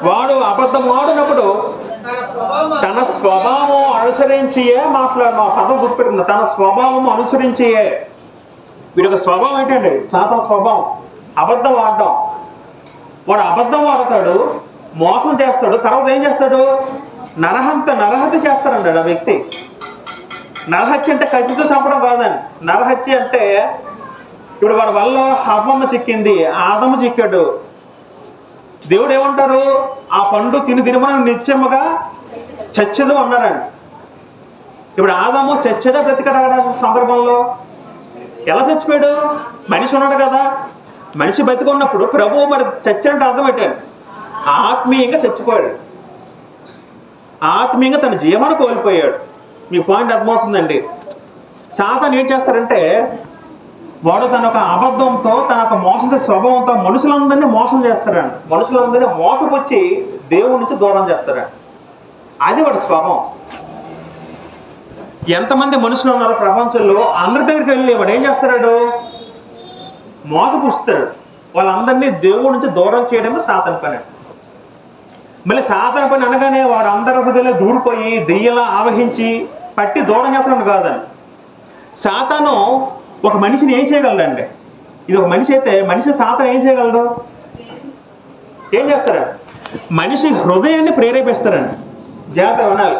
వాడు అబద్ధం ఆడినప్పుడు తన స్వభావం అనుసరించియే మాట్లాడు. మా పదం గుర్తుపెట్టుకుంది, తన స్వభావం అనుసరించియే. వీడి యొక్క స్వభావం ఏంటండి, సాతాను స్వభావం అబద్ధం ఆడటం. వాడు అబద్ధం ఆడతాడు, మోసం చేస్తాడు, తర్వాత ఏం చేస్తాడు, నరహత్య చేస్తాడండి ఆ వ్యక్తి. నరహత్య అంటే కత్తితో చంపడం కాదండి. నరహత్య అంటే ఇప్పుడు వాడి వల్ల హవ్వమ్మ చిక్కింది, ఆదమ్మ చిక్కాడు. దేవుడు ఏమంటారు, ఆ పండు తినుమని నిత్యముగా చచ్చదు అన్నారండి. ఇప్పుడు ఆదాము చచ్చాడా బ్రతికాడా సందర్భంలో? ఎలా చచ్చిపోయాడు? మనిషి ఉన్నాడు కదా, మనిషి బతికున్నప్పుడు ప్రభువు మరి చచ్చినట్టు అర్థం పెట్టాడు, ఆత్మీయంగా చచ్చిపోయాడు, ఆత్మీయంగా తన జీవనం కోల్పోయాడు. మీ పాయింట్ అర్థమవుతుందండి. సాతాను ఏం చేస్తారంటే, వాడు తన ఒక అబద్ధంతో, తన ఒక మోసం స్వభావంతో మనుషులందరినీ మోసం చేస్తారండి. మనుషులందరినీ మోసపుచ్చి దేవుడి నుంచి దూరం చేస్తారండి. అది వాడి స్వభావం. ఎంతమంది మనుషులు ఉన్నారో ప్రపంచంలో, అందరి దగ్గరికి వెళ్ళి వాడు ఏం చేస్తాడు, మోసపుస్తాడు. వాళ్ళందరినీ దేవుడి నుంచి దూరం చేయడమే సాతాను పని. మళ్ళీ సాతాను పని అనగానే వాడు అందరి హృదయంలో దూరిపోయి దెయ్యంలా ఆవహించి పట్టి దూరం చేస్తాడు కాదండి. సాతాను ఒక మనిషిని ఏం చేయగలడండి? ఇది ఒక మనిషి అయితే మనిషి సాతాను ఏం చేయగలడు? ఏం చేస్తారండి? మనిషి హృదయాన్ని ప్రేరేపిస్తారండి. జాగ్రత్త వినాలి.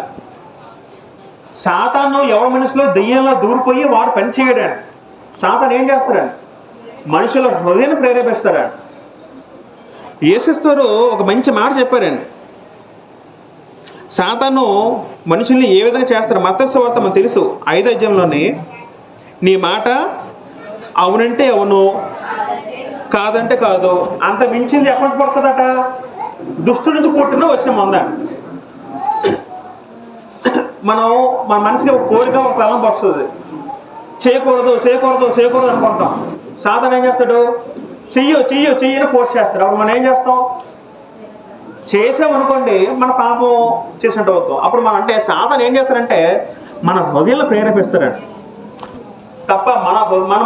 సాతాను ఎవరి మనిషిలో దెయ్యంలో దూరిపోయి వాడు పని చేయడండి. సాతాను ఏం చేస్తారండి? మనుషుల హృదయాన్ని ప్రేరేపిస్తారండి. యేసుక్రీస్తు ఒక మంచి మాట చెప్పారండి. సాతాను మనుషుల్ని ఏ విధంగా చేస్తారు? మత్తయి సువార్త మనకు తెలుసు 5వ అధ్యాయంలోని, నీ మాట అవునంటే అవును, కాదంటే కాదు, అంత మించింది ఎక్కడ పడుతుందట? దుష్టు నుంచి పుట్టిన వచ్చిన మందండి. మన మనసుకి ఒక కోరిక, ఒక తలంపు వస్తుంది, చేయకూడదు చేయకూడదు చేయకూడదు అనుకుంటాం. సాతాను ఏం చేస్తాడు? చెయ్యని ఫోర్స్ చేస్తాడు. అప్పుడు మనం ఏం చేస్తాం? చేసామనుకోండి మన పాపం చేసినట్టు అవుతాం. అప్పుడు మనం అంటే సాతాను ఏం చేస్తారంటే మన హృదయంలో ప్రేరేపిస్తారండి తప్ప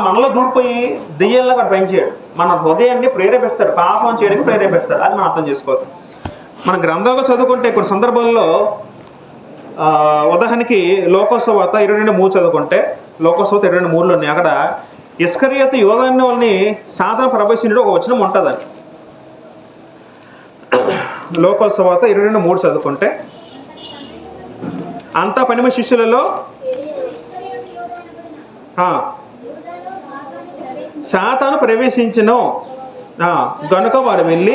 మనలో దూరిపోయి దెయ్యంలో అక్కడ పనిచేయడు. మన హృదయాన్ని ప్రేరేపిస్తాడు, పాపం చేయడానికి ప్రేరేపిస్తాడు. అది మనం అర్థం చేసుకోవాలి. మన గ్రంథాలు చదువుకుంటే కొన్ని సందర్భాల్లో, ఉదాహరణకి లోకోసువార్త 22:3 చదువుకుంటే, లోకోసువార్త 22:3లోని అక్కడ ఇస్కరియోతు యోధాన్ని వాళ్ళని సాతాను ప్రవేశించడం ఒక వచనం ఉంటుందండి. లోకోసువార్త 22:3 చదువుకుంటే, అంతా 12 శిష్యులలో సాతాను ప్రవేశించును గనుక వాడు వెళ్ళి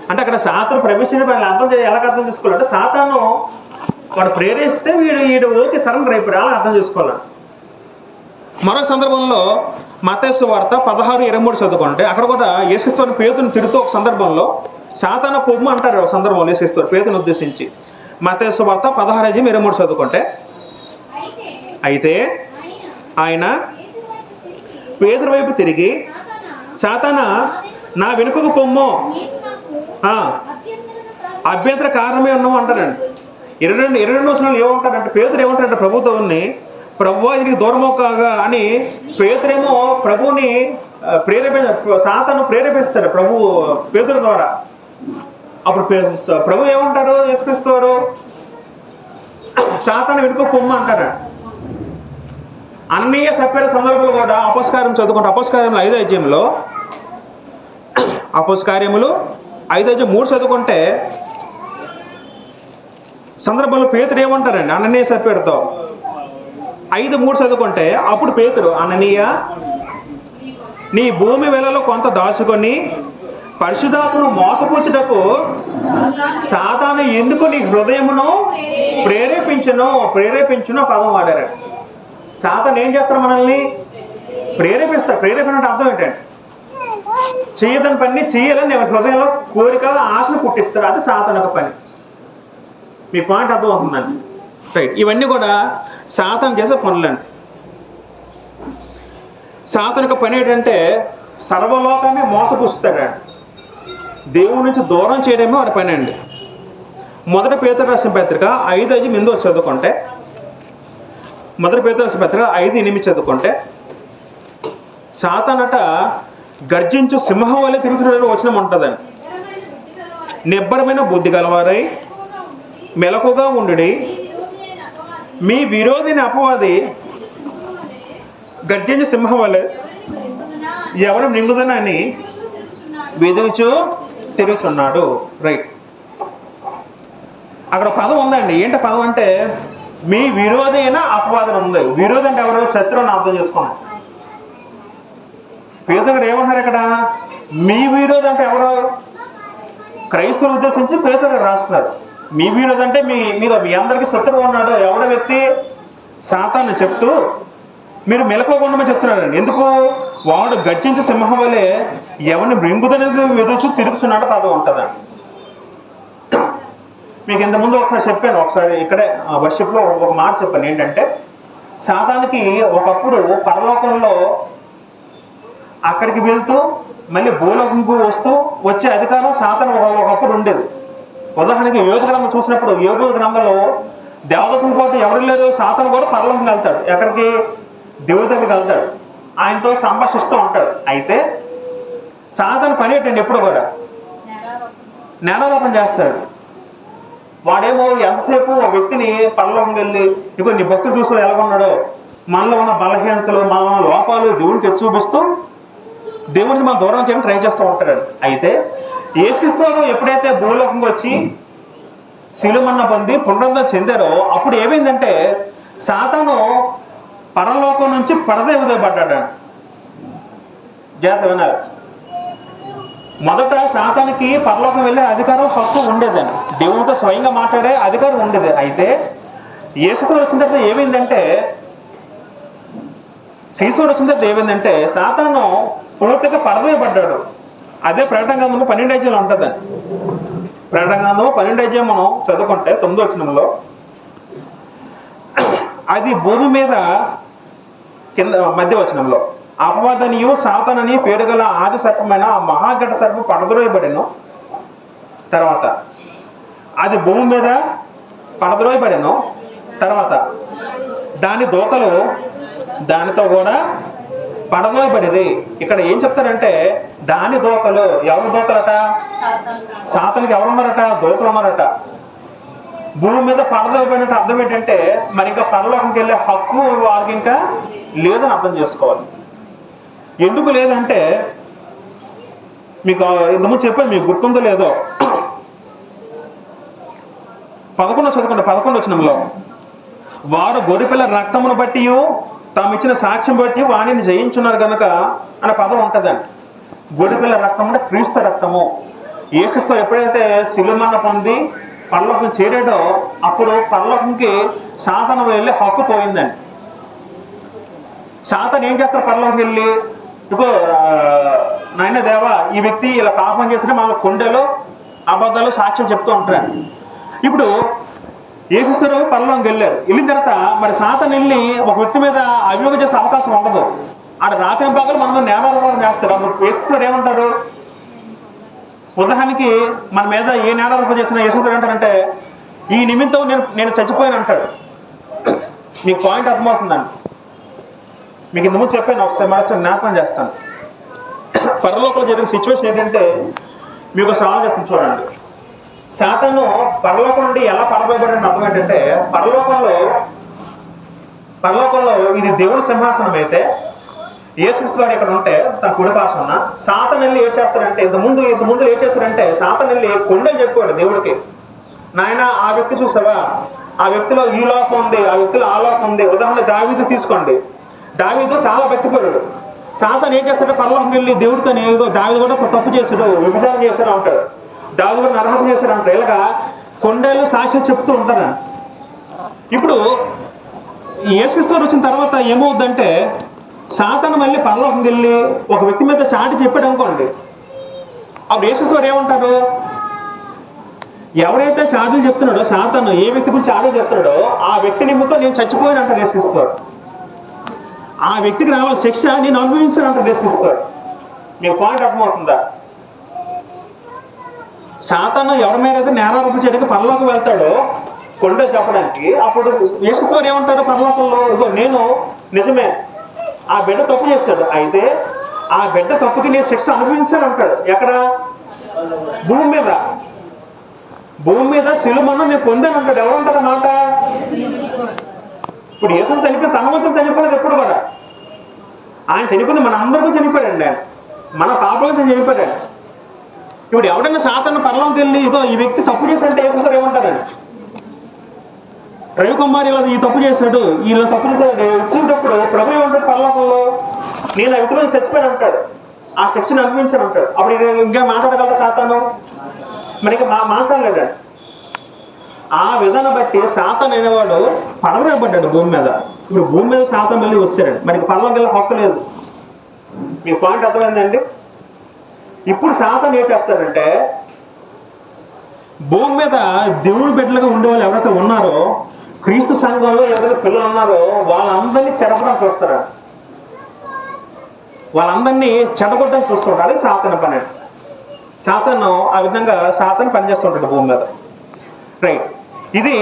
అంటే అక్కడ సాతాను ప్రవేశించిన ఎలా అర్థం చేసుకోవాలంటే, సాతాను వాడు ప్రేరేపిస్తే వీడు ఓకే సరెండర్ అయిపోయాడు, అలా అర్థం చేసుకోవాలి. మరొక సందర్భంలో మత్తయి సువార్త 16:23 చదువుకుంటే, అక్కడ కూడా యేసుక్రీస్తు పేతురుని తిడుతూ ఒక సందర్భంలో సాతాను పొమ్ము అంటారు. ఒక సందర్భంలో యేసుక్రీస్తు పేతురుని ఉద్దేశించి మత్తయి సువార్త 16:23 చదువుకుంటే, అయితే ఆయన పేతురు వైపు తిరిగి, సాతానా నా వెనుకకు పొమ్ము, అభ్యంతర కారణమే ఉన్నావు అంటారండి. 22 వచనాలు ఏమంటారంటే, పేతురు ఏమంటారంటే ప్రభుత్వాన్ని, ప్రభువా దీనికి దూరమో కాగా అని పేతురేమో ప్రభువుని సాతాను ప్రేరేపిస్తాడు పేతురు ద్వారా. అప్పుడు ప్రభు ఏమంటారు? యేసుక్రీస్తు వారు సాతాను వెనుక పొమ్ము అంటారు. అననీయ సప్పేర సందర్భాలు కూడా అపోస్తకార్యం చదువుకుంటే అపోస్తకార్యములు 5వ అధ్యాయంలో అపోస్తకార్యములు 5వ అధ్యాయం 3 చదువుకుంటే సందర్భంలో పేతురు ఏమంటారండి అననీయ సప్పేరుతో 5:3 చదువుకుంటే అప్పుడు పేతురు అననీయ నీ భూమి వెలలో కొంత దాచుకొని పరిశుద్ధాత్మను మోసపుచ్చుటకు సాతాను ఎందుకు నీ హృదయమును ప్రేరేపించును పదం వాడారండి. సాతాను ఏం చేస్తారు? మనల్ని ప్రేరేపిస్తారు. ప్రేరేపణ అంటే అర్థం ఏంటండి? చేయదని పని చేయాలని హృదయంలో కోరిక ఆశను పుట్టిస్తారు. అది సాతాను ఒక పని. మీ పాయింట్ అర్థం అవుతుందండి. రైట్. ఇవన్నీ కూడా సాతాను చేసే పనులండి. సాతాను యొక్క పని ఏంటంటే సర్వలోకాన్ని మోసపుస్తాడండి. దేవుడి నుంచి దూరం చేయడమే వాడి పని అండి. మొదటి పేతురు రాసిన పత్రిక 5:8 చదువుకుంటే మొదటి పేతురు రాసిన పత్రిక 5:8 చదువుకుంటే సాతానట గర్జించు సింహం వల్లే తిరుగుతున్న వచనం ఉంటుందండి. నిబ్బరమైన బుద్ధి గలవారై మెలకుగా ఉండుడి, మీ విరోధిని అపవాది గర్జించు సింహం వల్లే ఎవరు మింగుదనని వెదుగుచూ తిరుగుతున్నాడు. రైట్. అక్కడ పదం ఉందండి. ఏంటి పదం అంటే మీ విరోధి అయినా అపవాదం ఉంది. విరోధి అంటే ఎవరు? శత్రువుని అర్థం చేసుకోండి. పేతురు గారు ఏమంటారు ఇక్కడ? మీ విరోధి అంటే ఎవరు? క్రైస్తవులు ఉద్దేశించి పేతురు గారు రాస్తున్నారు. మీ విరోధి అంటే మీ అందరికీ శత్రువు ఉన్నాడు ఎవడ వ్యక్తి? సాతాను చెప్తూ మీరు మెలకువగా చెప్తున్నారండి. ఎందుకు? వాడు గర్జించే సింహం వల్లే ఎవరిని మృంగుదనేది వెదుచు తిరుగుతున్నాడో పదం ఉంటుందండి. మీకు ఇంతకుముందు ఒకసారి చెప్పాను, ఒకసారి ఇక్కడే వర్షిప్లో ఒక మాట చెప్పాను. ఏంటంటే సాతానికి ఒకప్పుడు పరలోకంలో అక్కడికి వెళ్తూ మళ్ళీ భూలోకంకు వచ్చే అధికారం సాతాను ఒకప్పుడు ఉండేది. ఉదాహరణకి యోగ గ్రంథం చూసినప్పుడు యోగ గ్రంథంలో దేవదూతల పాటు ఎవరు లేరు? సాతాను కూడా పరలోకం వెళ్తాడు. ఎక్కడికి? దేవుడి దగ్గరికి వెళ్తాడు. ఆయనతో సంభాషిస్తూ ఉంటాడు. అయితే సాతాను పని ఏంటండి? ఎప్పుడు కూడా నేరారోపణ చేస్తాడు. వాడేమో ఎంతసేపు ఒక వ్యక్తిని పరలోకం వెళ్ళి ఇగో నీ భక్తులు చూసుకొని ఎలా ఉన్నాడో మనలో ఉన్న బలహీనతలు మన లోపాలు దేవుడికి ఎత్తి చూపిస్తూ దేవుడిని మనం దూరం చేయడం ట్రై చేస్తూ ఉంటాడు. అయితే యేసుక్రీస్తు ఎప్పుడైతే భూలోకంకి వచ్చి శిలుమన్న పొంది పునరుద్ధరణ చెందారో అప్పుడు ఏమైందంటే సాతాను పరలోకం నుంచి పడదేవదేయబడ్డాడు. జాగ్రత్త వినాలి. మొదట సాతానికి పరలోకం వెళ్ళే అధికారం హక్కు ఉండేదని, దేవుడితో స్వయంగా మాట్లాడే అధికారం ఉండేది. అయితే యేసుక్రీస్తు వచ్చిన తర్వాత ఏమైందంటే సాతాను పూర్తిగా పడదేయబడ్డాడు. అదే ప్రకటన గ్రంథము 12వ అధ్యాయంలో ఉంటుందండి. ప్రకటన గ్రంథము 12వ అధ్యాయం మనం చదువుకుంటే 9వ వచనంలో అది భూమి మీద కింద మధ్య వచనంలో అపవాదనియు సాతానని పేరు గల ఆది సర్పమైన మహాఘట సర్పం పడద్రోయబడెను. తర్వాత అది భూమి మీద పడద్రోయబడెను. తర్వాత దాని దూతలు దానితో కూడా పడద్రోయబడేది. ఇక్కడ ఏం చెప్తారంటే దాని దూతలు ఎవరు దూతలట? సాతానికి ఎవరు ఉన్నారట? దూతలు ఉన్నారట. భూమి మీద పడద్రోయబడినట్టు అర్థం ఏంటంటే మరి ఇంకా పరలోకంకి వెళ్ళే హక్కు వాళ్ళకి ఇంకా లేదని అర్థం చేసుకోవాలి. ఎందుకు లేదంటే మీకు ఇంతకుముందు చెప్పాను, మీకు గుర్తుందో లేదో. 11 చదువుకుంటే 11 వచనంలో వారు గొర్రెపిల్ల రక్తమును బట్టి తాము ఇచ్చిన సాక్ష్యం బట్టి వాణిని జయించున్నారు కనుక అనే పదం ఉంటుందండి. గొర్రెపిల్ల రక్తం అంటే క్రీస్తు రక్తము. యేసుక్రీస్తు ఎప్పుడైతే శిలుమన్న పొంది పరలోకం చేరాడో అప్పుడు పరలోకంకి సాతాను వెళ్ళే హక్కు పోయిందండి. సాతాను ఏం చేస్తారు? పరలోకం వెళ్ళి ఇగో నాయన దేవా ఈ వ్యక్తి ఇలా పాపం చేస్తే మన కొండలో అబద్ధాలు సాక్ష్యం చెప్తూ ఉంటారు. ఇప్పుడు యేసుక్రీస్తు పరలోకంకి వెళ్ళారు. వెళ్ళిన తర్వాత మరి సాతాను వెళ్ళి ఒక వ్యక్తి మీద అభియోగం చేసే అవకాశం ఉండదు. ఆడ రాత్రి భాగాలు మనం నేరారోపణ చేస్తారు. అప్పుడు యేసుక్రీస్తు ఏమంటారు? ఉదాహరణకి మన మీద ఏ నేరారోపణ చేసినా యేసుక్రీస్తు ఏంటారంటే ఈ నిమిత్తం నేను చచ్చిపోయాను అంటాడు. మీకు పాయింట్ అర్థమవుతుందండి. మీకు ఇంతకుముందు చెప్పాను, ఒకసారి మనసు జ్ఞాపకం చేస్తాను. పరలోకంలో జరిగిన సిచ్యువేషన్ ఏంటంటే మీకు సవాల్ చేసి చూడండి. సాతాను పరలోకం నుండి ఎలా పడబోయబడిన అర్థం ఏంటంటే పరలోకంలో పరలోకంలో ఇది దేవుని సింహాసనం అయితే యేసుక్రీస్తు వారు ఇక్కడ ఉంటే తన కుడి పార్శ్వన సాతాను వెళ్ళి ఏం చేస్తారంటే ఇంతకుముందు ఏం చేస్తారంటే సాతాను వెళ్ళి కొండలు చెప్పాడు దేవుడికి, నాయన ఆ వ్యక్తి చూసావా, ఆ వ్యక్తిలో ఈ లోపం ఉంది, ఆ వ్యక్తిలో ఆ లోపం ఉంది. ఉదాహరణ దావీదు తీసుకోండి, దావీదు చాలా భక్తిపరుడు. సాతాను ఏం చేస్తాడు, పరలోకం వెళ్ళి దేవుడితో దావీదు కూడా తప్పు చేశాడు, విభజన చేశాడు అంటాడు, దావీదు కూడా నరహత్య చేశాడు అంటాడు. ఇలాగా కొండలు సాక్ష్యం చెప్తూ ఉంటారు. ఇప్పుడు యేసుక్రీస్తు వారు వచ్చిన తర్వాత ఏమవుద్దంటే సాతాను మళ్ళీ పరలోకం వెళ్ళి ఒక వ్యక్తి మీద చాటి చెప్పాడు అనుకోండి, అప్పుడు యేసుక్రీస్తు వారు ఏమంటారు, ఎవరైతే చాటులు చెప్తున్నాడో సాతాను ఏ వ్యక్తి గురించి చాటులు చెప్తున్నాడో ఆ వ్యక్తి నిమిత్తం నేను చచ్చిపోయాను అంటాడు యేసుక్రీస్తు వారు. ఆ వ్యక్తికి రావాల్సిన శిక్ష నేను అనుభవించాను అంటాడు యేసుక్రీస్తు వారు. మీకు పాయింట్ అర్థమవుతుందా? సాతాను ఎవరి మీద అయితే నేరారోపణ చేయడానికి పరలోకం వెళ్తాడో కొండ చెప్పడానికి, అప్పుడు యేసుక్రీస్తు వారు ఏమంటారు పరలోకంలో, ఇగో నేను నిజమే ఆ బిడ్డ తప్పు చేశాడు, అయితే ఆ బిడ్డ తప్పుకి నేను శిక్ష అనుభవించాను అంటాడు. ఎక్కడ? భూమి మీద శిలువను నేను పొందాను అంటాడు. ఎవరంటాడు మాట? ఇప్పుడు యేసు చనిపోయి తన వంచం చనిపోలేదు ఎప్పుడు కూడా. ఆయన చనిపోయింది మన అందరికీ చనిపోయాడండి, ఆయన మన పాప నుంచి చనిపోయాడు. ఇప్పుడు ఎవడైనా సాతాను పరలోకి వెళ్ళి ఇదో ఈ వ్యక్తి తప్పు చేశాడంటే యేసు ఏమంటారండి, రవికుమార్ ఇలా ఈ తప్పు చేశాడు, ఇలా తప్పు చేశాడు ఇచ్చినప్పుడు ప్రభు ఏమంటాడు పరలోకంలో, నేను ఆ వ్యక్తిలో చచ్చిపోయాను అంటాడు, ఆ శిక్షను అనుభవించాను అంటాడు. అప్పుడు ఇంకా మాట్లాడగలరా సాతాను? మరి ఇంకా మాట్లాడలేడు. ఆ విధానం బట్టి సాతాను అనేవాడు పడద్రోయబడ్డాడు భూమి మీద. ఇప్పుడు భూమి మీద సాతాను మళ్ళీ వచ్చాడు, మనకి పరలోకి వెళ్ళే హక్కు లేదు. మీ పాయింట్ అర్థమైందండి? ఇప్పుడు సాతాను ఏం చేస్తాడంటే భూమి మీద దేవుడి బిడ్డలుగా ఉండే వాళ్ళు ఎవరైతే ఉన్నారో, క్రీస్తు సంఘంలో ఎవరైతే పిల్లలు ఉన్నారో వాళ్ళందరినీ చెడగొట్టడానికి చూస్తారు, వాళ్ళందరినీ చెడగొట్టడానికి చూస్తుంటారు. అది సాతాను పని. సాతాను ఆ విధంగా సాతాను పనిచేస్తుంటాడు భూమి మీద. రైట్, ఇది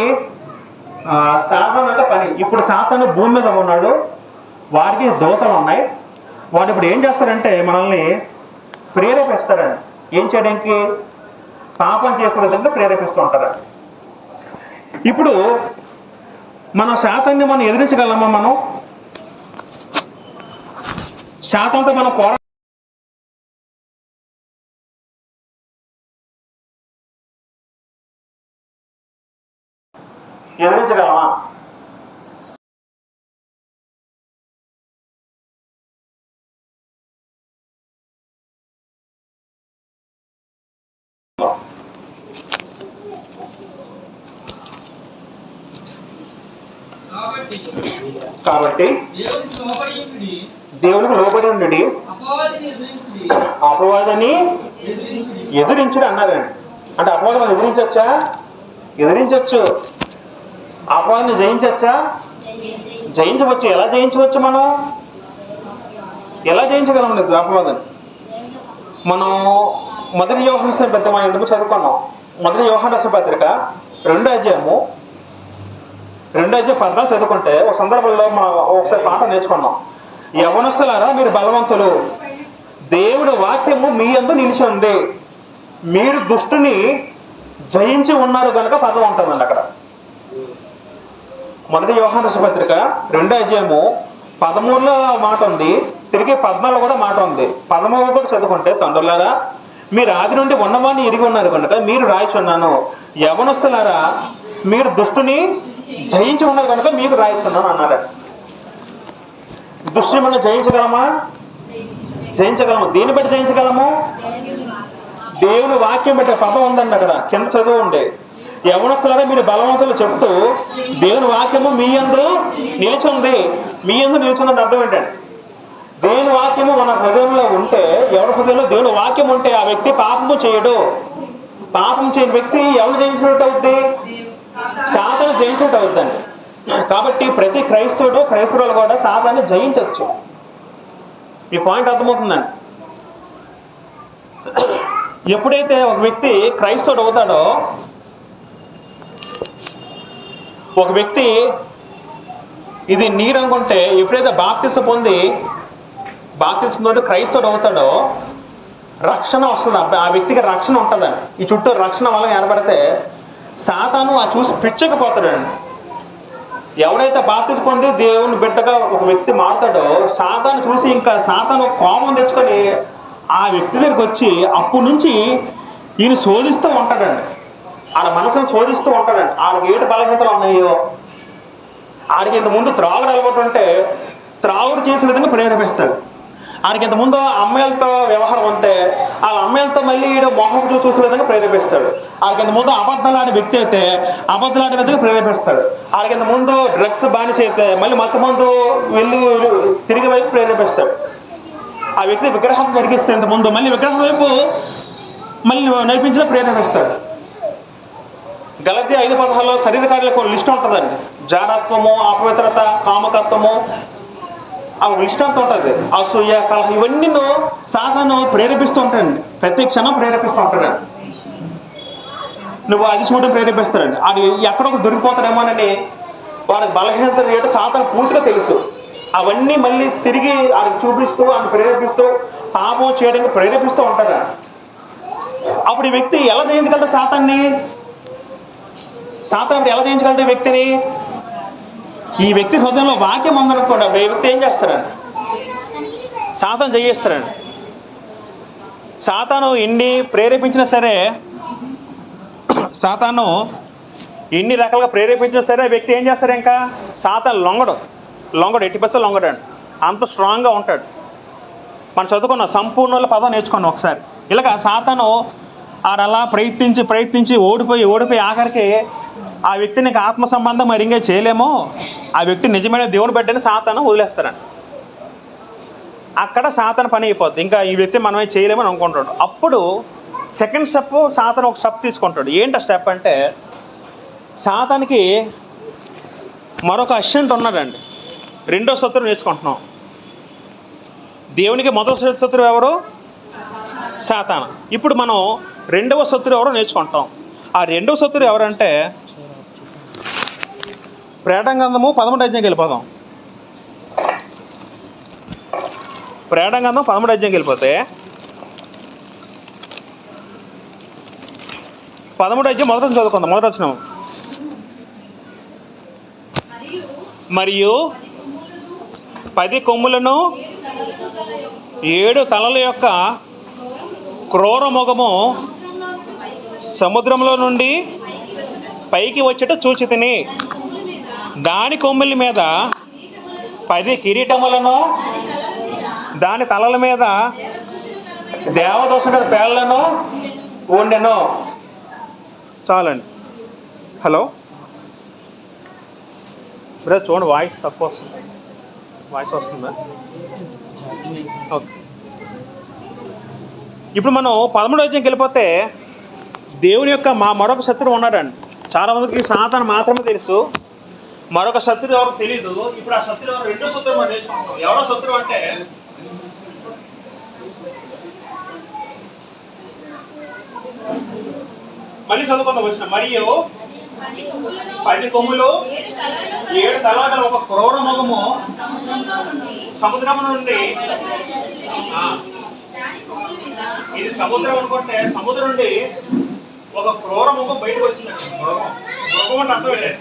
సాధారణంగా పని. ఇప్పుడు సాతాను భూమి మీద ఉన్నాడు, వారికి దూతలు ఉన్నాయి. వాడు ఇప్పుడు ఏం చేస్తారంటే మనల్ని ప్రేరేపిస్తారండి. ఏం చేయడానికి? పాపం చేసే విధంగా ప్రేరేపిస్తూ ఉంటారు. ఇప్పుడు మనం శాతాన్ని మనం ఎదిరించగలమా? మనం శాతంతో మనం ఎదిరించగలమా? కాబట్టి దేవునికి లోబడి ఉండి అపవాదిని ఎదిరించుడు అన్నారండి. అంటే అపవాదం మనం ఎదిరించవచ్చా? ఎదిరించవచ్చు. అపవాదిని జయించవచ్చా? జయించవచ్చు. ఎలా జయించవచ్చు? మనం ఎలా జయించగలం లేదు అపవాదాన్ని? మనం మొదటి యోహాను రాసిన పత్రిక మనం ఎందుకు చదువుకున్నాం? మొదటి యోహాను రాసిన పత్రిక 2వ అధ్యాయము 14 చదువుకుంటే ఒక సందర్భంలో మనం ఒకసారి పాట నేర్చుకున్నాం. యవనస్తులారా మీరు బలవంతులు, దేవుడి వాక్యము మీ యందు నిలిచి ఉంది, మీరు దుష్టుని జయించి ఉన్నారు కనుక పదం ఉంటుందండి అక్కడ. మొదటి యోహాను రాసిన పత్రిక 2వ అధ్యాయము 13లో మాట ఉంది, తిరిగి 14లో కూడా మాట ఉంది. 13 కూడా చదువుకుంటే, తండ్రులారా మీరు ఆది నుండి ఉన్నవాడిని ఎరిగి ఉన్నారు కనుక మీరు రాయిచున్నాను, యవనస్తులారా మీరు దుష్టుని జయించి ఉన్నారు కనుక మీకు రాయిస్తున్నాను అన్నాడు. దుష్టుని మనం జయించగలమా? జయించగలము. దేన్ని బట్టి జయించగలము? దేవుని వాక్యం బట్టి. పదం ఉందండి అక్కడ, కింద చదువు ఉండే. యవనస్తులారా మీరు బలవంతులు చెప్తూ దేవుని వాక్యము మీ యందు నిలిచింది. మీ యందు నిలిచిందంటే అర్థం ఏంటండి? దేవుని వాక్యము మన హృదయంలో ఉంటే, ఎవరి హృదయంలో దేవుని వాక్యం ఉంటే ఆ వ్యక్తి పాపము చేయడు. పాపం చేయని వ్యక్తి ఎవరు జయించినట్టు అవుద్ది? సాతాను జయించినట్టు అవుద్దండి. కాబట్టి ప్రతి క్రైస్తవురాలు కూడా సాతాన్ని జయించవచ్చు. ఈ పాయింట్ అర్థమవుతుందండి. ఎప్పుడైతే ఒక వ్యక్తి క్రైస్తవుడు అవుతాడో, ఒక వ్యక్తి ఇది నీరు అనుకుంటే, ఎప్పుడైతే బాప్తిసం పొంది క్రైస్తవుడు అవుతాడో రక్షణ వస్తుంది. ఆ వ్యక్తికి రక్షణ ఉంటుందండి. ఈ చుట్టూ రక్షణ వల్ల ఏర్పడితే సాతాను ఆ చూసి పిచ్చకపోతాడండి. ఎవడైతే బాప్తిసం పొంది దేవుని బిడ్డగా ఒక వ్యక్తి మారుతాడో సాతాను చూసి ఇంకా సాతాను కోపం తెచ్చుకొని ఆ వ్యక్తి దగ్గరికి వచ్చి అప్పటి నుంచి ఈయన శోధిస్తూ ఉంటాడండి. ఆడ మనసును శోధిస్తూ ఉంటాడండి. ఆడికి ఏటి బలహీనతలు ఉన్నాయో, ఆడికి ఇంతకుముందు త్రాగుడు అలవాటు ఉంటే త్రాగుడు చేసే విధంగా ప్రేరేపిస్తాడు. ఆడికి ఇంతకుముందు అమ్మాయిలతో వ్యవహారం ఉంటే వాళ్ళ అమ్మాయిలతో మళ్ళీ ఈడు మోహం చూసే విధంగా ప్రేరేపిస్తాడు. ఆడికి ఇంతకుముందు అబద్ధాలు ఆడే వ్యక్తి అయితే అబద్ధాలు ఆడే విధంగా ప్రేరేపిస్తాడు. ఆడికి ఇంతకుముందు డ్రగ్స్ బానిస అయితే మళ్ళీ మత్తు ముందు వెళ్ళి తిరిగి వైపు ప్రేరేపిస్తాడు. ఆ వ్యక్తి విగ్రహం జరిగిస్తే ఇంతకుముందు మళ్ళీ విగ్రహం వైపు మళ్ళీ నడిపించిన ప్రేరేపిస్తాడు. గలతీ 5:16 శరీర కార్యాలకు లిస్ట్ ఉంటుందండి. జారత్వము, అపవిత్రత, కామకత్వము, ఆ లిస్ట్ అంతా ఉంటుంది. అసూయ, కలహ, ఇవన్నీ సాతాను ప్రేరేపిస్తూ ఉంటాడండి. ప్రతి క్షణం ప్రేరేపిస్తూ ఉంటాడండి. నువ్వు అది చూడడం ప్రేరేపిస్తాడండి. ఆడు ఎక్కడొకటి దొరికిపోతాడేమోనని వాడికి బలహీనత ఏంటో సాతాను పూర్తిగా తెలుసు. అవన్నీ మళ్ళీ తిరిగి ఆడికి చూపిస్తూ ఆడిని ప్రేరేపిస్తూ పాపం చేయడానికి ప్రేరేపిస్తూ ఉంటాడు. అప్పుడు ఈ వ్యక్తి ఎలా జయించగలడు సాతాన్ని? సాతాను ఎలా జయించగలడు ఈ వ్యక్తిని? ఈ వ్యక్తి హృదయంలో వాక్యం ఉందనుకోండి, అప్పుడు ఈ వ్యక్తి ఏం చేస్తాడండి? సాతాను జయిస్తాడండి. సాతాను ఎన్ని ప్రేరేపించినా సరే, సాతాను ఎన్ని రకాలుగా ప్రేరేపించినా సరే వ్యక్తి ఏం చేస్తాడు? ఇంకా సాతాను లొంగడు 80% లొంగడండి. అంత స్ట్రాంగ్గా ఉంటాడు. మనం చదువుకున్నాం, సంపూర్ణుల పదం నేర్చుకున్నాం ఒకసారి. ఇలాగ సాతాను ఆడలా ప్రయత్నించి ఓడిపోయి ఆఖరికి ఆ వ్యక్తిని ఆత్మ సంబంధం మరి ఇంకా చేయలేమో, ఆ వ్యక్తి నిజమైన దేవుని బిడ్డని సాతాను వదిలేస్తారండి. అక్కడ సాతాను పని అయిపోద్ది. ఇంకా ఈ వ్యక్తి మనమే చేయలేమని అనుకుంటాడు. అప్పుడు సెకండ్ స్టెప్ సాతాను ఒక స్టెప్ తీసుకుంటాడు. ఏంటి ఆ స్టెప్ అంటే, సాతానికి మరొక అసిస్టెంట్ ఉన్నాడండి. రెండో శత్రువు నేర్చుకుంటున్నాం. దేవునికి మొదటి శత్రువు ఎవరు? సాతాను. ఇప్పుడు మనం రెండవ శత్రువు ఎవరో నేర్చుకుంటాం. ఆ రెండవ శత్రువు ఎవరంటే, ప్రేటంగంధము 13వ అధ్యాయంకి వెళ్ళిపోదాం. ప్రేటంగంధం 13వ అధ్యాయంకి వెళ్ళిపోతే 13వ అధ్యాయం మొదటి చదువుకుందాం. మొదటి వచనం. మరియు 10 కొమ్ములను 7 తలల యొక్క క్రూర మొగము సముద్రంలో నుండి పైకి వచ్చేట చూచితిని. దాని కొమ్ముల మీద 10 కిరీటములను, దాని తలల మీద దేవదూషణ పేర్లను ఉండెను. చాలండి. హలో బ్రదర్, చూడండి వాయిస్ తక్కువ వస్తుంది. వాయిస్ వస్తుందా? ఓకే. ఇప్పుడు మనం 13వ అధ్యాయంకి వెళ్ళిపోతే దేవుని యొక్క మరొక శత్రువు ఉన్నాడండి. చాలామందికి సాతాను మాత్రమే తెలుసు, మరొక శత్రువు ఎవరో తెలీదు. ఇప్పుడు ఆ శత్రువు ఎవరు? రెండో శత్రువు మనం నేర్చుకుంటాం. ఎవరో శత్రువు అంటే, మళ్ళీ చదువుకుందాం వచ్చిన. మరియు 10 కొమ్ములు 7 తలల గల ఒక క్రూర మొగము సముద్రము నుండి, ఇది సముద్రం అనుకుంటే సముద్రం నుండి ఒక క్రూర మొగం బయటకు వచ్చిందండి. మృగం అంటే అర్థం ఏంటండి?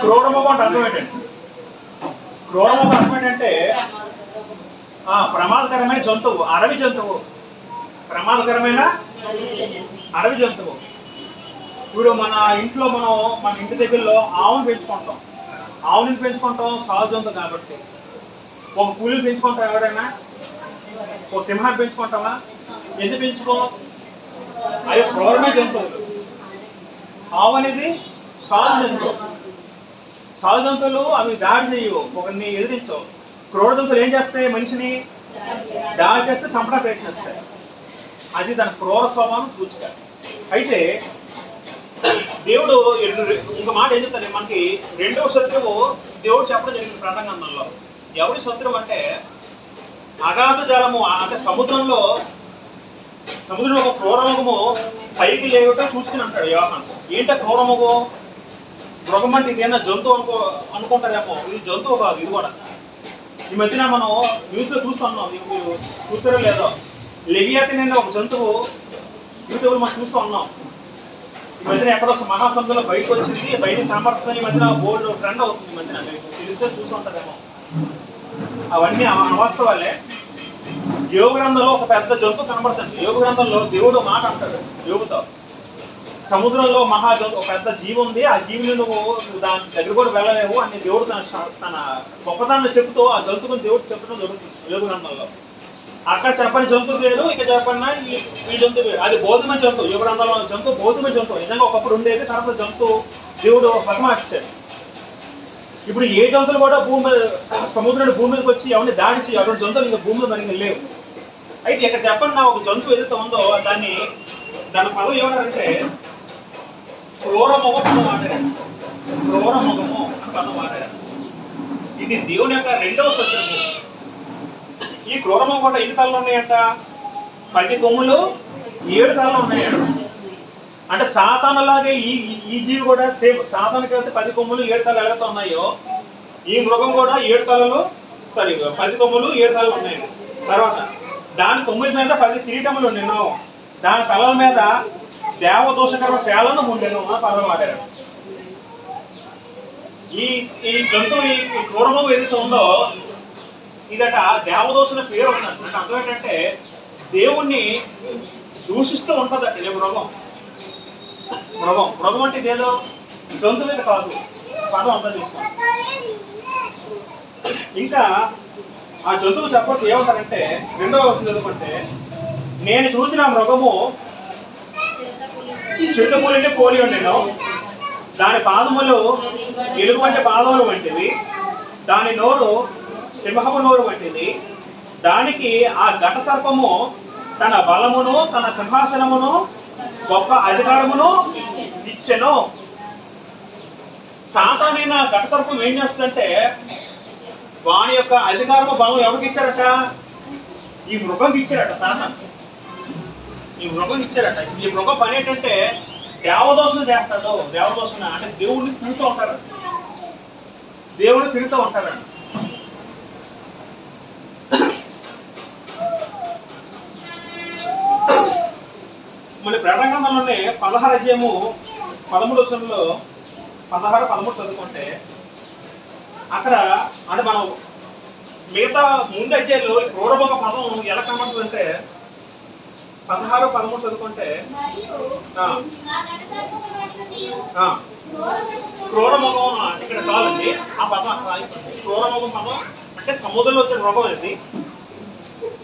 క్రూర మొగం అంటే అర్థం ఏంటండి? క్రూర మొగం అర్థం ఏంటంటే ప్రమాదకరమైన జంతువు, అడవి జంతువు, ప్రమాదకరమైన అడవి జంతువు. ఇప్పుడు మన ఇంట్లో మన ఇంటి దగ్గరలో ఆవును పెంచుకుంటాం. ఆవుని పెంచుకుంటాం సహజ జంతువు కాబట్టి. ఒక పులిని పెంచుకుంటాం ఎవరైనా? ఒక సింహాన్ని పెంచుకుంటామా? ఎందుకు పెంచుకో? అవి క్రూరమైన జంతువులు. ఆవు అనేది సహజ జంతువు. సహజ జంతువులు అవి దాడి చేయవు, ఒకరిని ఎదిరించవు. క్రూర జంతువులు ఏం చేస్తాయి? మనిషిని దాడి చేస్తే చంపడానికి ప్రయత్నిస్తాయి. అది దాని క్రూర స్వభావం సూచిక. అయితే దేవుడు ఇంక మాట ఏం చెప్తాను, మనకి రెండవ శత్రువు దేవుడు చెప్పడం జరిగింది ప్రకటనలో. ఎవరి శత్రువు అంటే, అగాధ జలము అంటే సముద్రంలో ఒక క్రూరముఖము పైకి లేవటం చూసుకుని అంటాడు యోహాను. ఏంటో క్రూరముఖం? మృగం అంటే ఇదేనా జంతువు అనుకుంటారేమో. ఇది జంతువు కాదు, ఇది కూడా. ఈ మధ్యన మనం న్యూస్లో చూస్తున్నాం, మీరు చూసారో లేదో, లెవియాథన్ అనే ఒక జంతువు యూట్యూబ్లో మనం చూస్తూ ఉన్నాం.
ఈ మధ్యన ఎక్కడో మహాసముద్రంలో బయటకు వచ్చింది, బయట కనబడుతుంది. ఈ మధ్యన బోర్డు ట్రెండ్ అవుతుంది. ఈ మధ్యన మీకు తెలిసే చూస్తుంటారేమో. అవన్నీ అవాస్తవాలే. యోగ గ్రంథంలో ఒక పెద్ద జంతు కనబడుతుంది. యోగ గ్రంథంలో దేవుడు మాట అంటాడు యోగుతో, సముద్రంలో మహాజంతు ఒక పెద్ద జీవి ఉంది, ఆ జీవిని నువ్వు దాని దగ్గర కూడా వెళ్ళలేవు అని దేవుడు తన గొప్పతనాన్ని చెబుతూ ఆ జంతువుని దేవుడు చెప్పడం జరుగుతుంది యోగ గ్రంథంలో. అక్కడ చెప్పని జంతువు వేరు, ఇక చెప్పన్నా ఈ జంతువు వేరు. అది భౌతికమైన జంతువు. యోగ గ్రంథంలో జంతువు భౌతికమైన జంతువు నిజంగా ఒకప్పుడు ఉండేది, తర్వాత జంతువు దేవుడు హతమార్చాడు. ఇప్పుడు ఏ జంతువులు కూడా సముద్రాన్ని భూమి మీదకి వచ్చి ఎవరిని దాడిచి అటువంటి జంతువులు ఇంకా భూమిలో మరి లేవు. అయితే ఇక్కడ చెప్పండి, ఒక జంతువు ఏదైతే ఉందో దాని పదం ఏమన్నారంటే క్రూరముఖం పదం మాట్లాడారు. క్రూరముఖము అని పదం మాట్లాడారు. ఇది దేవుని యొక్క రెండవ శత్రువు. ఈ క్రూరముఖం కూడా ఎన్ని తలలు ఉన్నాయంట? 10 కొమ్ములు 7 తలలు ఉన్నాయంట. అంటే సాతానులాగే ఈ జీవి కూడా సేమ్. సాతానికి అయితే 10 కొమ్ములు 7 తలలు ఎలాగైతే ఉన్నాయో, ఈ మృగం కూడా 7 తలలు 10 కొమ్ములు 7 తలలు ఉన్నాయి. తర్వాత దాని కొమ్ముల మీద 10 కిరీటములు ఉండెను, దాని తలల మీద దేవదోషకరమైన పేలను ఉండెను అని పదం వాడారు. ఈ జంతువు ఈ క్రూరముఖం ఏదైతే ఉందో ఇదట దేవదోషణ పేరు ఉన్నది. అంటే అర్థం ఏంటంటే దేవుణ్ణి దూషిస్తూ ఉంటుందట ఈ మృగం. మృగం అంటే ఇదేదో జంతువు మీద కాదు, పదం అంతా తీసుకోండి. ఇంకా ఆ జంతువు చెప్పొద్దు ఏమంటారంటే, రెండవ వచనం చదువుకుంటే, నేను చూసిన మృగము చిరుతపులిని పోలి ఉండెను, దాని పాదములు ఎలుగు వంటి పాదములు వంటివి, దాని నోరు సింహపు నోరు వంటిది, దానికి ఆ ఘట సర్పము తన బలమును తన సింహాసనమును గొప్ప అధికారమును ఇచ్చెను. సాతానైన ఘట సర్పం ఏం చేస్తుందంటే వాని యొక్క అధికారము బలం ఎవరికి ఇచ్చారట? ఈ మృగంకి ఇచ్చారట. సాతాన్ ఈ మృగం ఇచ్చారట. ఈ మృగం పని ఏంటంటే దేవదోషణ చేస్తాడు. దేవదోషణ అంటే దేవుడిని తిరుగుతూ ఉంటారు, దేవుడిని తిరుగుతూ ఉంటారండి. మన ప్రకటనలోనే 16 అధ్యాయము 13 వచనంలో 16-13 చదువుకుంటే అక్కడ అంటే మనం మిగతా ముందు అధ్యాయంలో క్రూరముఖ పదం ఎలా కనబడుతుందంటే 16-13 చదువుకుంటే క్రూరముఖం ఇక్కడ చాలండి. ఆ పదం క్రూరముఖం పదం అంటే సముద్రంలో వచ్చిన మృగం ఇది.